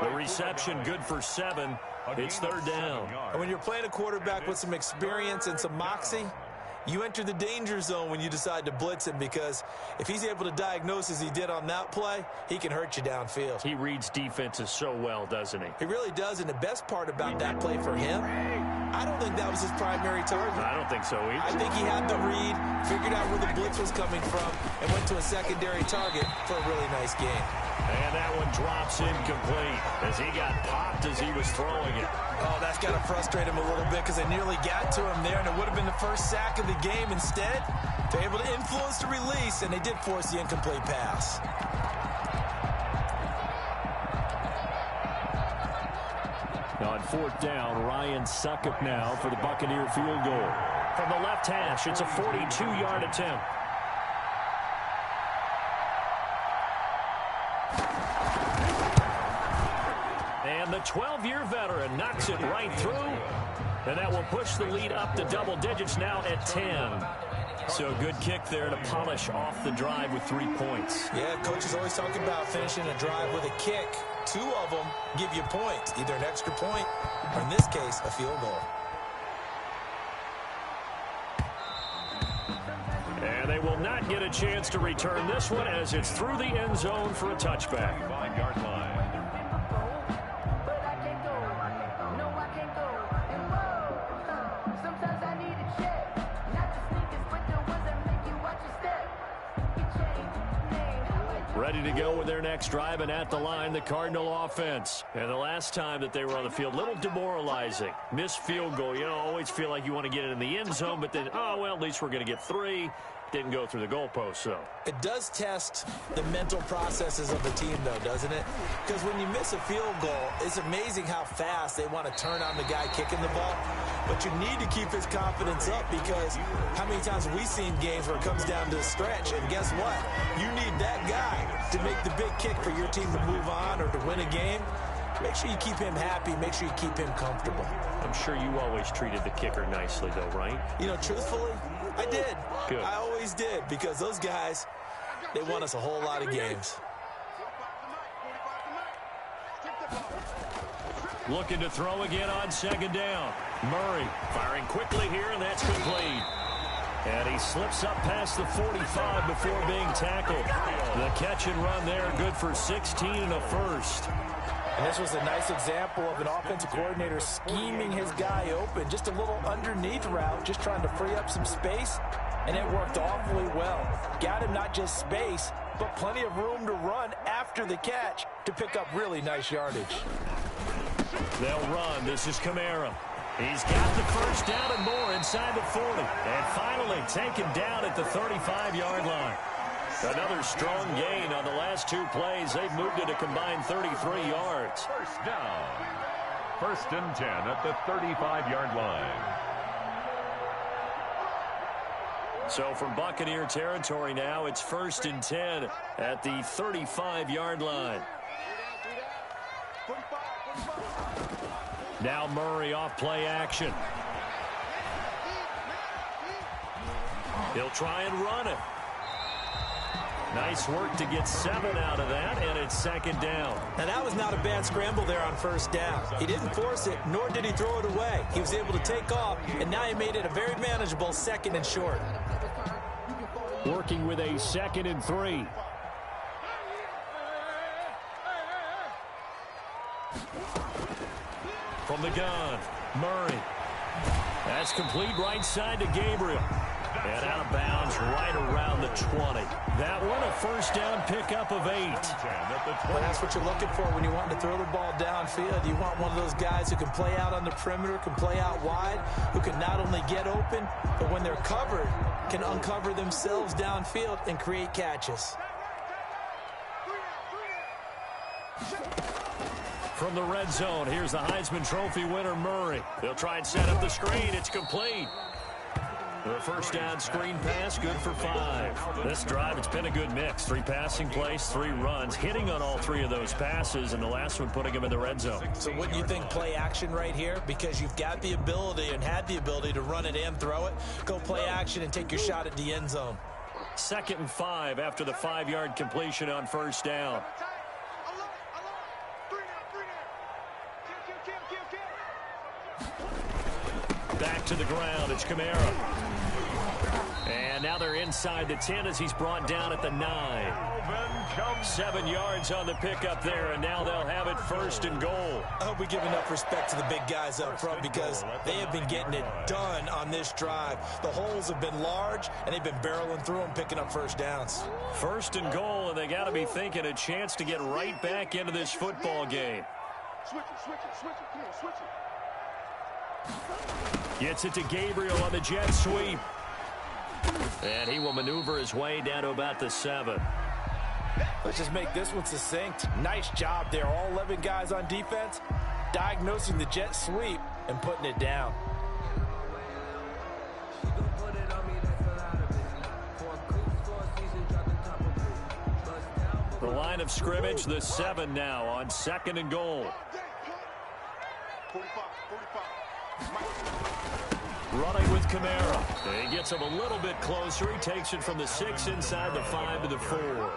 The reception good for 7. It's 3rd down. And when you're playing a quarterback with some experience and some moxie, you enter the danger zone when you decide to blitz him, because if he's able to diagnose as he did on that play, he can hurt you downfield. He reads defenses so well, doesn't he? He really does, and the best part about that play for him, I don't think that was his primary target. I don't think so either. I think he had the read, figured out where the blitz was coming from, and went to a secondary target for a really nice game. And that one drops incomplete as he got popped as he was throwing it. Oh, that's got to frustrate him a little bit, because they nearly got to him there, and it would have been the first sack of the game. Instead, they're able to influence the release, and they did force the incomplete pass. On 4th down, Ryan Succop now for the Buccaneer field goal. From the left hash, it's a 42-yard attempt. And the 12-year veteran knocks it right through. And that will push the lead up to double digits now at 10. So a good kick there to polish off the drive with 3 points. Yeah, coaches always talk about finishing a drive with a kick. 2 of them give you points, either an extra point or, in this case, a field goal. And they will not get a chance to return this one as it's through the end zone for a touchback. 5-yard line. Ready to go with their next drive, and at the line, the Cardinal offense. And the last time that they were on the field, a little demoralizing. Missed field goal. You know, always feel like you want to get it in the end zone, but then, oh, well, at least we're going to get 3. Didn't go through the goalpost, so. It does test the mental processes of the team, though, doesn't it? Because when you miss a field goal, it's amazing how fast they want to turn on the guy kicking the ball. But you need to keep his confidence up, because how many times have we seen games where it comes down to a stretch, and guess what? You need that guy to make the big kick for your team to move on or to win a game. Make sure you keep him happy. Make sure you keep him comfortable. I'm sure you always treated the kicker nicely, though, right? You know, truthfully, I did. Good. I always did, because those guys, they won us a whole lot of games. Looking to throw again on 2nd down. Murray firing quickly here, and that's complete. And he slips up past the 45 before being tackled. The catch and run there, good for 16 and a first. And this was a nice example of an offensive coordinator scheming his guy open. Just a little underneath route, just trying to free up some space, and it worked awfully well. Got him not just space, but plenty of room to run after the catch to pick up really nice yardage. They'll run. This is Kamara. He's got the first down and more inside the 40. And finally taken down at the 35-yard line. Another strong gain on the last 2 plays. They've moved it a combined 33 yards. First down. 1st and 10 at the 35-yard line. So from Buccaneer territory now, it's 1st and 10 at the 35-yard line. Now Murray off play action. He'll try and run it. Nice work to get 7 out of that, and it's 2nd down. Now, that was not a bad scramble there on 1st down. He didn't force it, nor did he throw it away. He was able to take off, and now he made it a very manageable 2nd and short. Working with a 2nd and 3. From the gun, Murray. That's complete right side to Gabriel. And out of bounds right around the 20. That one a 1st down pickup of 8. Well, that's what you're looking for when you want to throw the ball downfield. You want one of those guys who can play out on the perimeter, can play out wide, who can not only get open, but when they're covered, can uncover themselves downfield and create catches. From the red zone, here's the Heisman Trophy winner, Murray. They'll try and set up the screen. It's complete. The first down screen pass, good for 5. This drive, it's been a good mix. 3 passing plays, 3 runs, hitting on all 3 of those passes, and the last one putting him in the red zone. So wouldn't you think play action right here? Because you've got the ability and had the ability to run it and throw it. Go play action and take your shot at the end zone. 2nd and 5 after the 5-yard completion on first down. Back to the ground, it's Kamara. And now they're inside the 10 as he's brought down at the 9. 7 yards on the pickup there, and now they'll have it 1st and goal. I hope we give enough respect to the big guys up front because they have been getting it done on this drive. The holes have been large, and they've been barreling through them, picking up first downs. 1st and goal, and they got to be thinking a chance to get right back into this football game. Switch it, come on, switch it. Gets it to Gabriel on the jet sweep. And he will maneuver his way down to about the 7. Let's just make this one succinct. Nice job there. All 11 guys on defense diagnosing the jet sweep and putting it down. The line of scrimmage, the 7 now on 2nd and goal. 45. Running with Kamara. He gets him a little bit closer. He takes it from the 6 inside the 5 to the 4.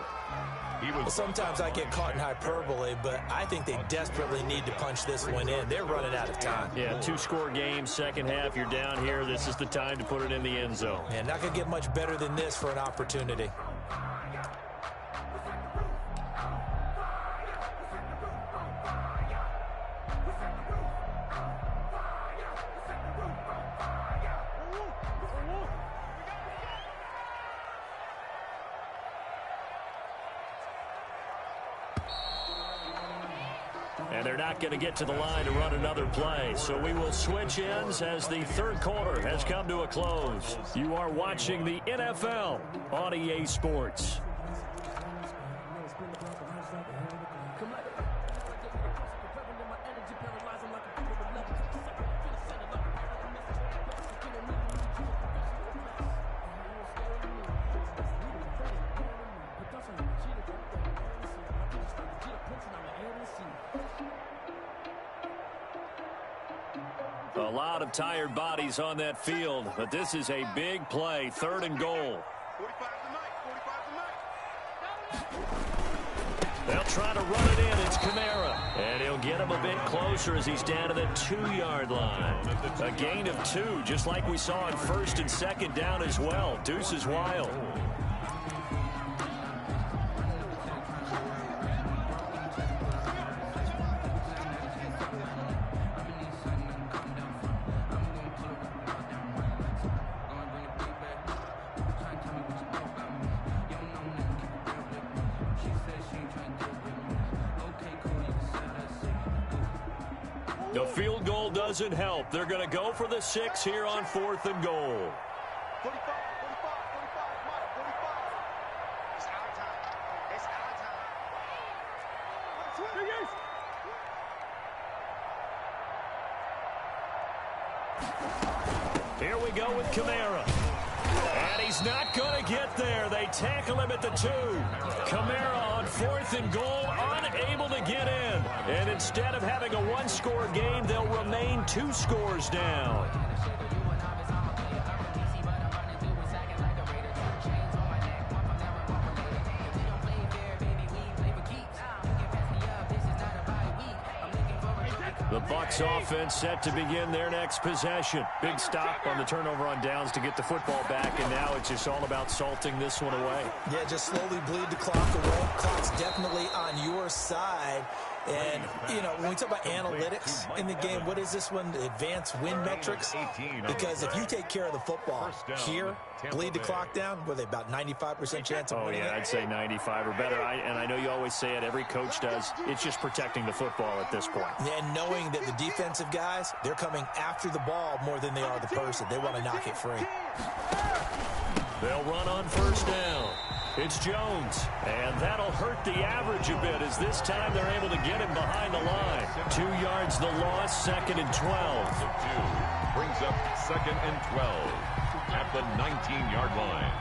Sometimes I get caught in hyperbole, but I think they desperately need to punch this one in. They're running out of time. Yeah, 2-score game, second half. You're down here. This is the time to put it in the end zone. And not going to get much better than this for an opportunity. And they're not going to get to the line to run another play. So we will switch ends as the 3rd quarter has come to a close. You are watching the NFL on EA Sports. A lot of tired bodies on that field, but this is a big play, 3rd and goal. 45 the mic. They'll try to run it in. It's Kamara. And he'll get him a bit closer as he's down to the 2-yard line. A gain of 2, just like we saw on 1st and 2nd down as well. Deuce is wild. The field goal doesn't help. They're going to go for the 6 here on 4th and goal. 45. It's our time. It's our time. Here we go with Kamara. And he's not going to get there. They tackle him at the 2. Kamara on 4th and goal, unable to get in. And instead of having a 1-score game, they'll remain 2 scores down. The Bucs offense set to begin their next possession. Big stop on the turnover on downs to get the football back, and now it's just all about salting this one away. Yeah, just slowly bleed the clock away. Clock's definitely on your side. And, you know, when we talk about analytics in the game, what is this one? The advanced win metrics? Because if you take care of the football here, bleed the clock down, were they about 95% chance of winning? Oh, yeah, I'd say 95 or better. And I know you always say it, every coach does. It's just protecting the football at this point. Yeah, and knowing that the defensive guys, they're coming after the ball more than they are the person. They want to knock it free. They'll run on 1st down. It's Jones, and that'll hurt the average a bit as this time they're able to get him behind the line. 2 yards the loss, 2nd and 12. Brings up 2nd and 12. at the 19-yard line.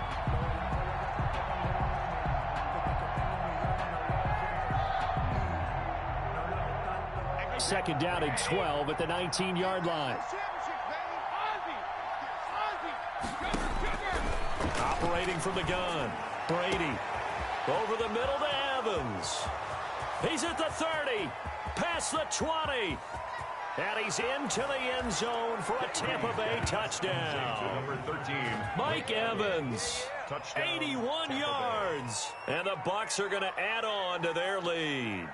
Second down and 12 at the 19-yard line. Operating from the gun. Brady over the middle to Evans. He's at the 30, past the 20, and he's into the end zone for a Tampa Bay touchdown. Number 13, Mike Evans, touchdown, 81 yards, and the Bucs are going to add on to their lead.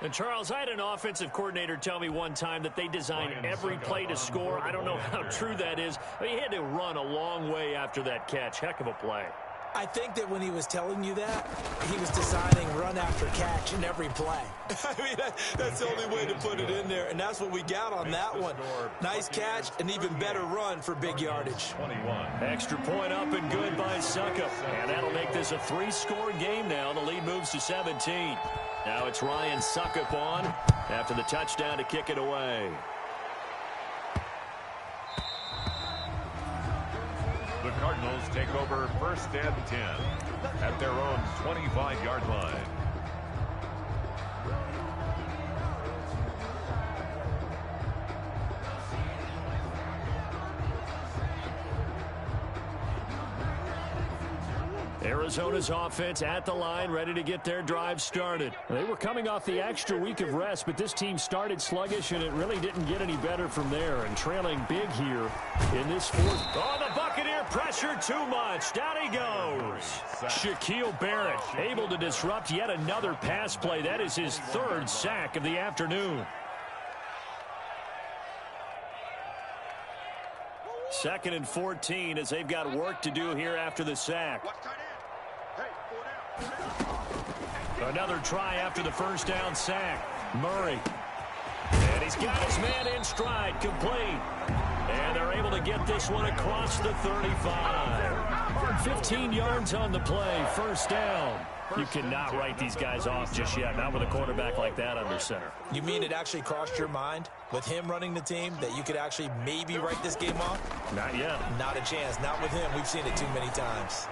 And, Charles, I had an offensive coordinator tell me one time that they design every play to score. I don't know how true that is. I mean, he had to run a long way after that catch. Heck of a play. I think that when he was telling you that, he was designing run after catch in every play. I mean, that's the only way to put it in there, and that's what we got on that one. Nice catch, an even better run for big yardage. 21. Extra point up and good by Suckup. And that'll make this a 3-score game now. The lead moves to 17. Now it's Ryan Suckup on after the touchdown to kick it away. The Cardinals take over first and 10 at their own 25-yard line. Arizona's offense at the line, ready to get their drive started. They were coming off the extra week of rest, but this team started sluggish, and it really didn't get any better from there. And trailing big here in this fourth. Oh, the Buccaneer pressure too much. Down he goes. Shaquille Barrett able to disrupt yet another pass play. That is his 3rd sack of the afternoon. Second and 14 as they've got work to do here after the sack. Another try after the first down sack. Murray. And he's got his man in stride, complete. And they're able to get this one across the 35. 15 yards on the play, first down. You cannot write these guys off just yet, not with a quarterback like that under center. You mean it actually crossed your mind with him running the team that you could actually maybe write this game off? Not yet. Not a chance. Not with him. We've seen it too many times.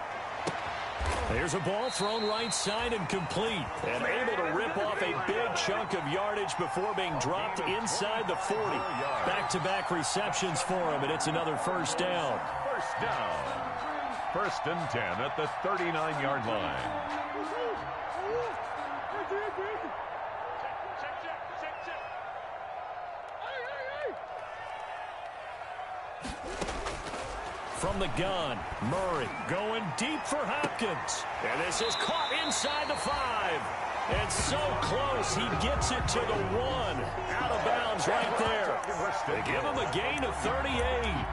There's a ball thrown right side and complete. And able to rip off a big chunk of yardage before being dropped inside the 40. Back-to-back receptions for him, and it's another first down. First down. First and 10 at the 39-yard line. From the gun, Murray going deep for Hopkins. And this is caught inside the 5. And so close, he gets it to the 1. Out of bounds right there. They give him a gain of 38.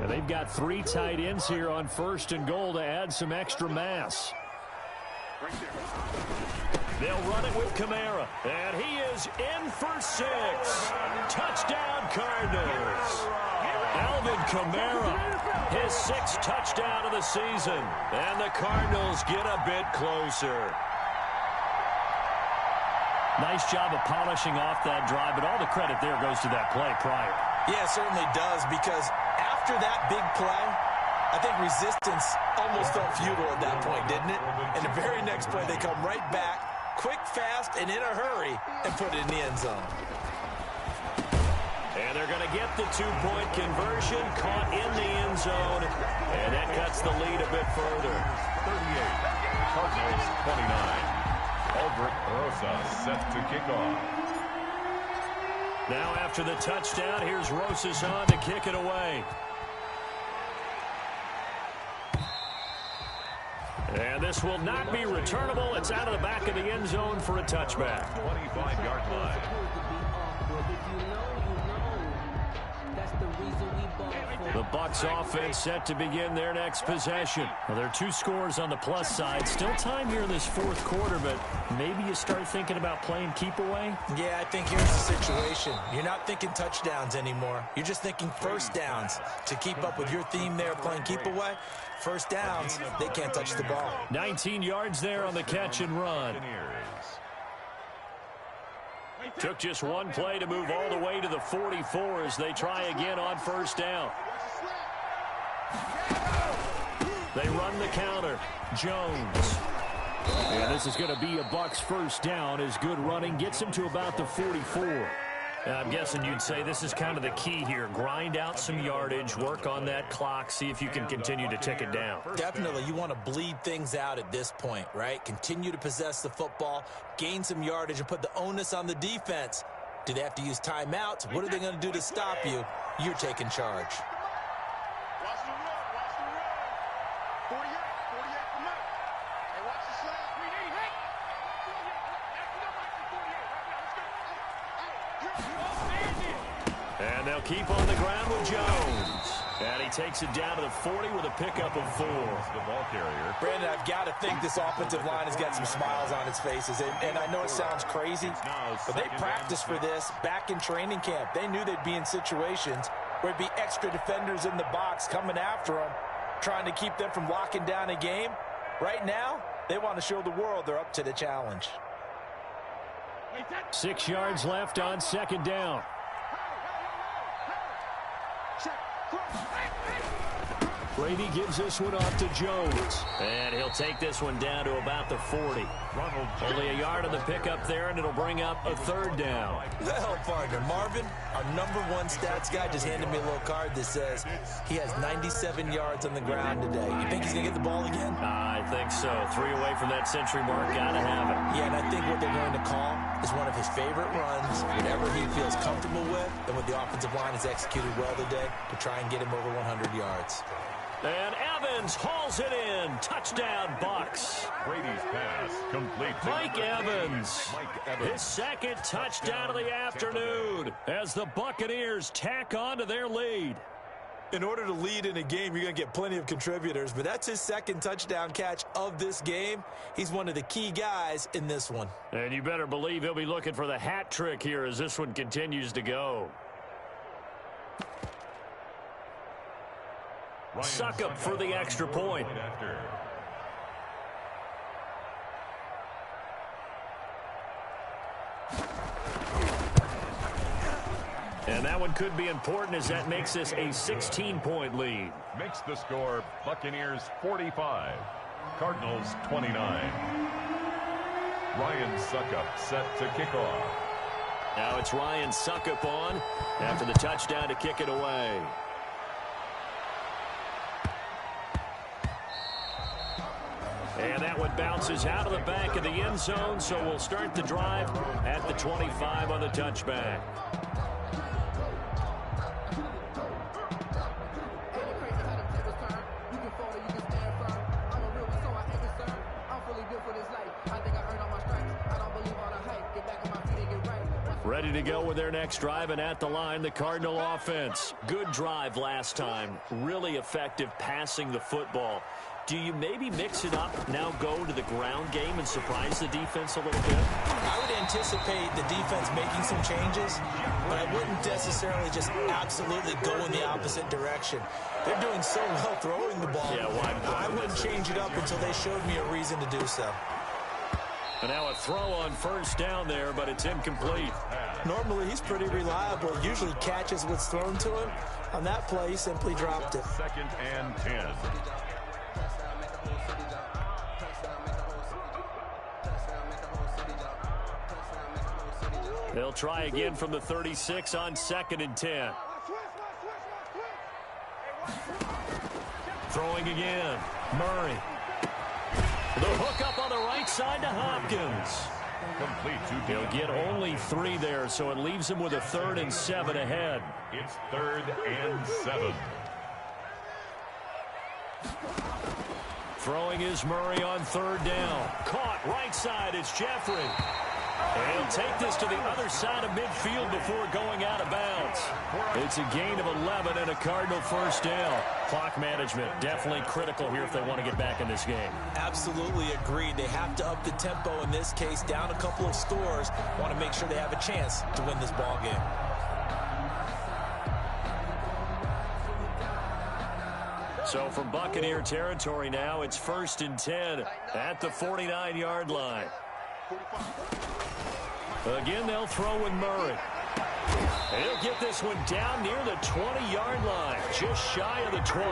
They've got 3 tight ends here on first and goal to add some extra mass. They'll run it with Kamara, and he is in for 6. Touchdown, Cardinals. Alvin Kamara, his 6th touchdown of the season, and the Cardinals get a bit closer. Nice job of polishing off that drive, but all the credit there goes to that play prior. Yeah, it certainly does, because after that big play, I think resistance almost felt futile at that point, didn't it? And the very next play, they come right back, quick, fast, and in a hurry, and put it in the end zone. And they're going to get the 2-point conversion, caught in the end zone, and that cuts the lead a bit further. 38, Cardinals 29. Aldrich Rosas set to kick off. Now after the touchdown, here's Rosas on to kick it away. And this will not be returnable. It's out of the back of the end zone for a touchback. 25-yard line. The Bucs offense set to begin their next possession. Well, there are 2 scores on the plus side. Still time here in this fourth quarter, but maybe you start thinking about playing keep away? Yeah, I think here's the situation. You're not thinking touchdowns anymore. You're just thinking first downs. To keep up with your theme there, playing keep away, first downs, they can't touch the ball. 19 yards there on the catch and run. Took just one play to move all the way to the 44 as they try again on first down. They run the counter. Jones. And this is going to be a Bucs first down as good running gets him to about the 44. I'm guessing you'd say this is kind of the key here. Grind out some yardage, work on that clock, see if you can continue to tick it down. Definitely. You want to bleed things out at this point, right? Continue to possess the football, gain some yardage, and put the onus on the defense. Do they have to use timeouts? What are they going to do to stop you? You're taking charge. Watch the run. Watch the run. 48. 48 from up. Hey, watch the slide. We need hit. And they'll keep on the ground with Jones. And he takes it down to the 40 with a pickup of 4. The ball carrier. Brandon, I've got to think this offensive line has got some smiles on its faces. And I know it sounds crazy, but they practiced for this back in training camp. They knew they'd be in situations where it'd be extra defenders in the box coming after them, trying to keep them from locking down a game. Right now, they want to show the world they're up to the challenge. 6 yards left on second down. Brady gives this one off to Jones. And he'll take this one down to about the 40. Only a yard on the pickup there, and it'll bring up a third down. Well, partner, Marvin, our #1 stats guy, just handed me a little card that says he has 97 yards on the ground today. You think he's going to get the ball again? I think so. 3 away from that century mark. Got to have it. Yeah, and I think what they're going to call is one of his favorite runs, whatever he feels comfortable with, and what the offensive line has executed well today to try and get him over 100 yards. And Evans hauls it in. Touchdown, Bucs. Brady's pass complete. Mike Evans. His second touchdown of the afternoon as the Buccaneers tack on to their lead. In order to lead in a game, you're going to get plenty of contributors, but that's his second touchdown catch of this game. He's one of the key guys in this one. And you better believe he'll be looking for the hat trick here as this one continues to go. Suck up for the extra point. And that one could be important as that makes this a 16-point lead. Makes the score Buccaneers 45, Cardinals 29. Ryan Suckup set to kick off. Now it's Ryan Suckup on after the touchdown to kick it away. And that one bounces out of the back of the end zone, so we'll start the drive at the 25 on the touchback. Ready to go with their next drive, and at the line, the Cardinal offense. Good drive last time. Really effective passing the football. Do you maybe mix it up, now go to the ground game and surprise the defense a little bit? I would anticipate the defense making some changes, but I wouldn't necessarily just absolutely go in the opposite direction. They're doing so well throwing the ball. Yeah, why I wouldn't change it up until they showed me a reason to do so. And now a throw on first down there, but it's incomplete. Normally, he's pretty reliable. Usually catches what's thrown to him. On that play, he simply dropped it. 2nd and 10. They'll try again from the 36 on 2nd and 10. Throwing again. Murray. The hook up on the right side to Hopkins. Complete to He'll get only 3 there, so it leaves him with a 3rd and 7 ahead. It's 3rd and 7. Throwing is Murray on 3rd down. Caught right side. It's Jeffrey. And take this to the other side of midfield before going out of bounds. It's a gain of 11 and a Cardinal first down. Clock management definitely critical here if they want to get back in this game. Absolutely agreed. They have to up the tempo in this case, down a couple of scores. Want to make sure they have a chance to win this ball game. So from Buccaneer territory now, it's 1st and 10 at the 49-yard line. Again, they'll throw with Murray. He'll get this one down near the 20-yard line, just shy of the 20.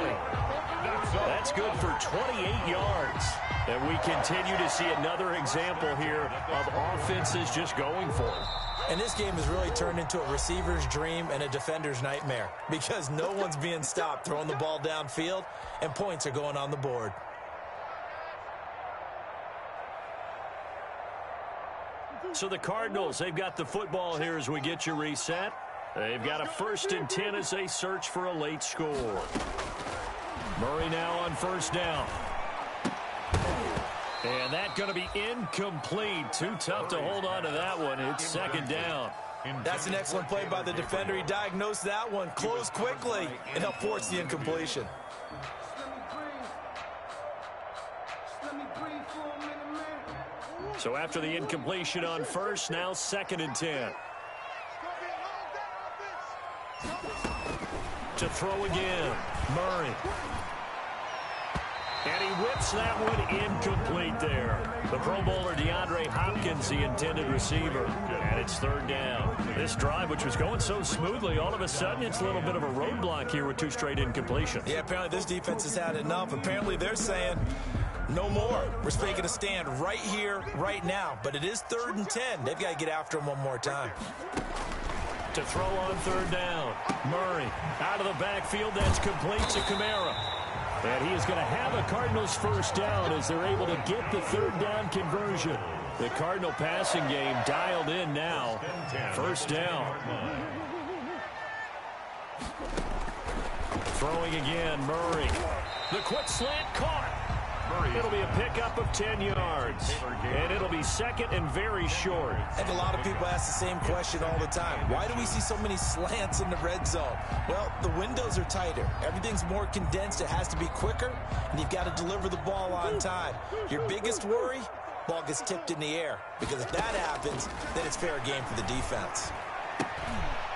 That's good for 28 yards. And we continue to see another example here of offenses just going for it. And this game has really turned into a receiver's dream and a defender's nightmare because no one's being stopped throwing the ball downfield, and points are going on the board. So the Cardinals, they've got the football here as we get you reset. They've got a 1st and 10 as they search for a late score. Murray now on 1st down. And that's going to be incomplete. Too tough to hold on to that one. It's 2nd down. That's an excellent play by the defender. He diagnosed that one, closed quickly, and helped force the incompletion. So after the incompletion on 1st, now 2nd and 10. To throw again, Murray. And he whips that one incomplete there. The Pro Bowler DeAndre Hopkins, the intended receiver. And it's 3rd down. This drive, which was going so smoothly, all of a sudden it's a little bit of a roadblock here with 2 straight incompletions. Yeah, apparently this defense has had enough. Apparently they're saying no more. We're making a stand right here, right now. But it is 3rd and 10. They've got to get after him one more time. To throw on 3rd down. Murray out of the backfield. That's complete to Kamara. And he is going to have a Cardinals first down as they're able to get the 3rd down conversion. The Cardinal passing game dialed in now. 1st down. Throwing again, Murray. The quick slant caught. It'll be a pickup of 10 yards. And it'll be 2nd and very short. And a lot of people ask the same question all the time. Why do we see so many slants in the red zone? Well, the windows are tighter. Everything's more condensed. It has to be quicker, and you've got to deliver the ball on time. Your biggest worry, ball gets tipped in the air. Because if that happens, then it's fair game for the defense.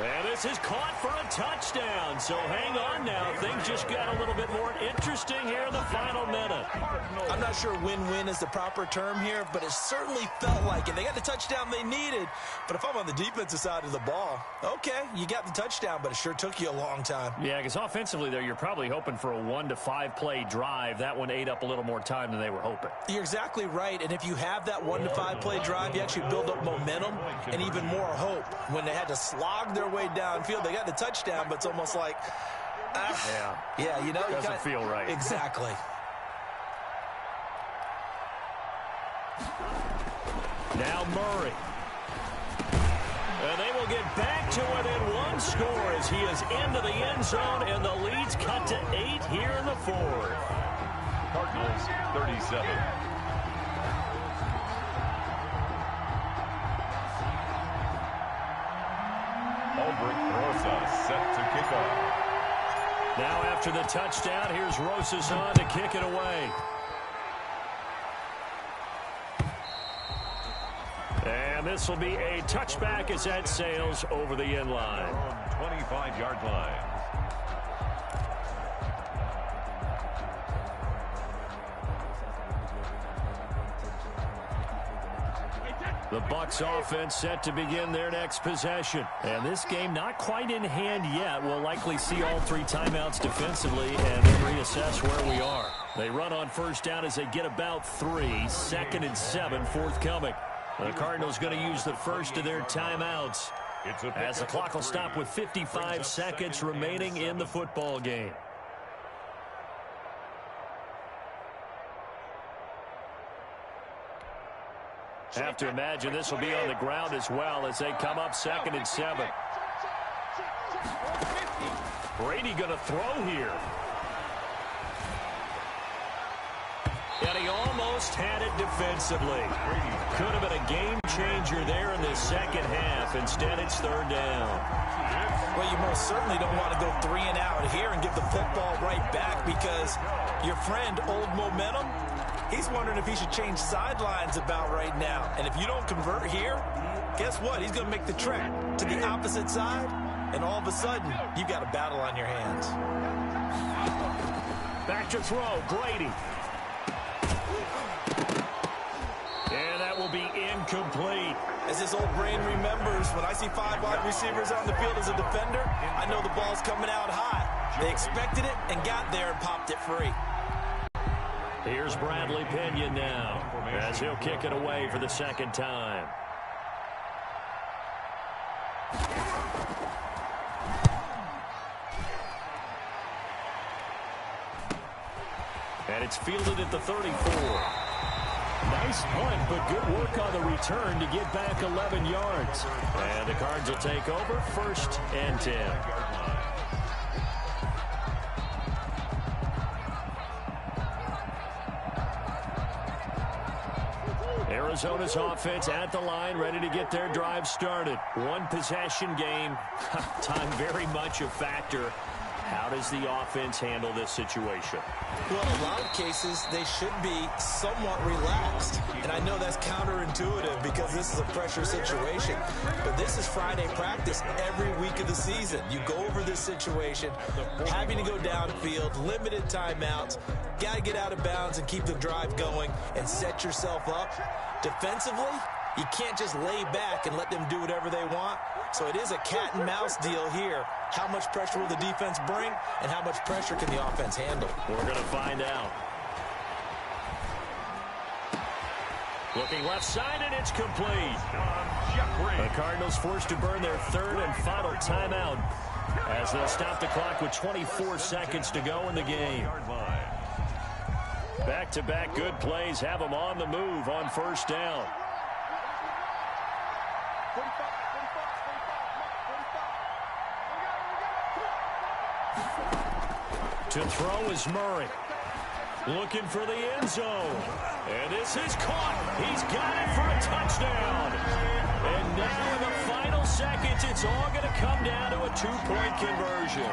And this is caught for a touchdown. So hang on now. Things just got a little bit more interesting here in the final minute. I'm not sure win-win is the proper term here, but it certainly felt like it. They got the touchdown they needed. But if I'm on the defensive side of the ball, okay, you got the touchdown, but it sure took you a long time. Yeah, because offensively there, you're probably hoping for a 1 to 5 play drive. That one ate up a little more time than they were hoping. You're exactly right. And if you have that 1 to 5 play drive, you actually build up momentum and even more hope. When they had to slog their way downfield, they got the touchdown, but it's almost like, yeah, you know, doesn't feel right. Exactly. Now Murray. And they will get back to within 1 score as he is into the end zone, and the lead's cut to 8 here in the 4th. Cardinals 37. Rosa set to kick off. Now after the touchdown, here's Rosas on to kick it away. And this will be a touchback as that sails over the end line. 25-yard line. The Bucs offense set to begin their next possession. And this game not quite in hand yet. We'll likely see all 3 timeouts defensively and then reassess where we are. They run on 1st down as they get about 3. 2nd and 7 forthcoming. The Cardinals going to use the first of their timeouts as the clock will stop with 55 seconds remaining in the football game. Have to imagine this will be on the ground as well as they come up 2nd and 7. Brady going to throw here. And he almost had it defensively. Could have been a game changer there in the second half. Instead, it's third down. Well, you most certainly don't want to go 3 and out here and give the football right back, because your friend, Old Momentum, he's wondering if he should change sidelines about right now. And if you don't convert here, guess what? He's going to make the trek to the opposite side, and all of a sudden, you got a battle on your hands. Back to throw, Grady. And that will be incomplete. As this old brain remembers, when I see 5 wide receivers on the field as a defender, I know the ball's coming out high. They expected it and got there and popped it free. Here's Bradley Pinion now, as he'll kick it away for the second time. And it's fielded at the 34. Nice punt, but good work on the return to get back 11 yards. And the Cards will take over, 1st and 10. Arizona's offense at the line, ready to get their drive started. One possession game. Time very much a factor. How does the offense handle this situation? Well, in a lot of cases, they should be somewhat relaxed. And I know that's counterintuitive because this is a pressure situation. But this is Friday practice every week of the season. You go over this situation, having to go downfield, limited timeouts, got to get out of bounds and keep the drive going and set yourself up. Defensively, you can't just lay back and let them do whatever they want. So it is a cat and mouse deal here. How much pressure will the defense bring, and how much pressure can the offense handle? We're going to find out. Looking left side, and it's complete. The Cardinals forced to burn their 3rd and final timeout as they'll stop the clock with 24 seconds to go in the game. Back-to-back good plays have them on the move on 1st down. To throw is Murray. Looking for the end zone. And this is caught. He's got it for a touchdown. And now in the final seconds, it's all going to come down to a 2-point conversion.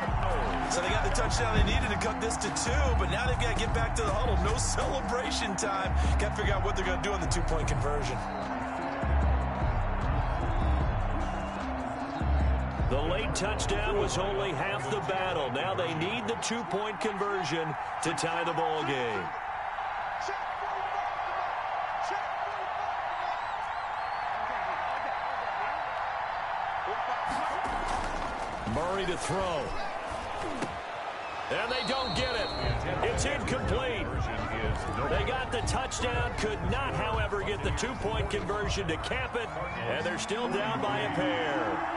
So they got the touchdown they needed to cut this to 2, but now they've got to get back to the huddle. No celebration time. Got to figure out what they're going to do on the 2-point conversion. The late touchdown was only half the battle. Now they need the 2-point conversion to tie the ball game. Murray to throw. And they don't get it. It's incomplete. They got the touchdown, could not, however, get the 2-point conversion to cap it, and they're still down by a pair.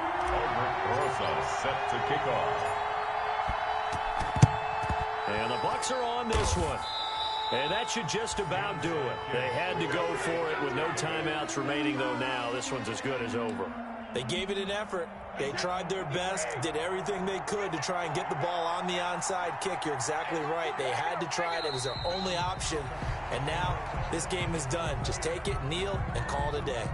Set to kick off. And the Bucs are on this one. And that should just about do it. They had to go for it with no timeouts remaining, though now. This one's as good as over. They gave it an effort. They tried their best, did everything they could to try and get the ball on the onside kick. You're exactly right. They had to try it. It was their only option. And now this game is done. Just take it, kneel, and call it a day.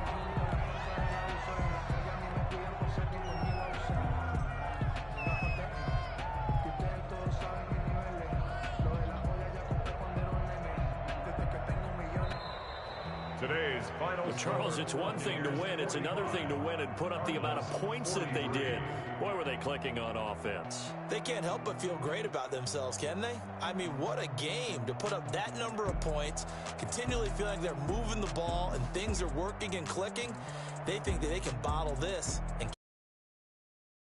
Today's final. Well, Charles, it's one thing to win. It's another thing to win and put up the amount of points that they did. Boy, were they clicking on offense. They can't help but feel great about themselves, can they? I mean, what a game to put up that number of points, continually feeling like they're moving the ball and things are working and clicking. They think that they can bottle this and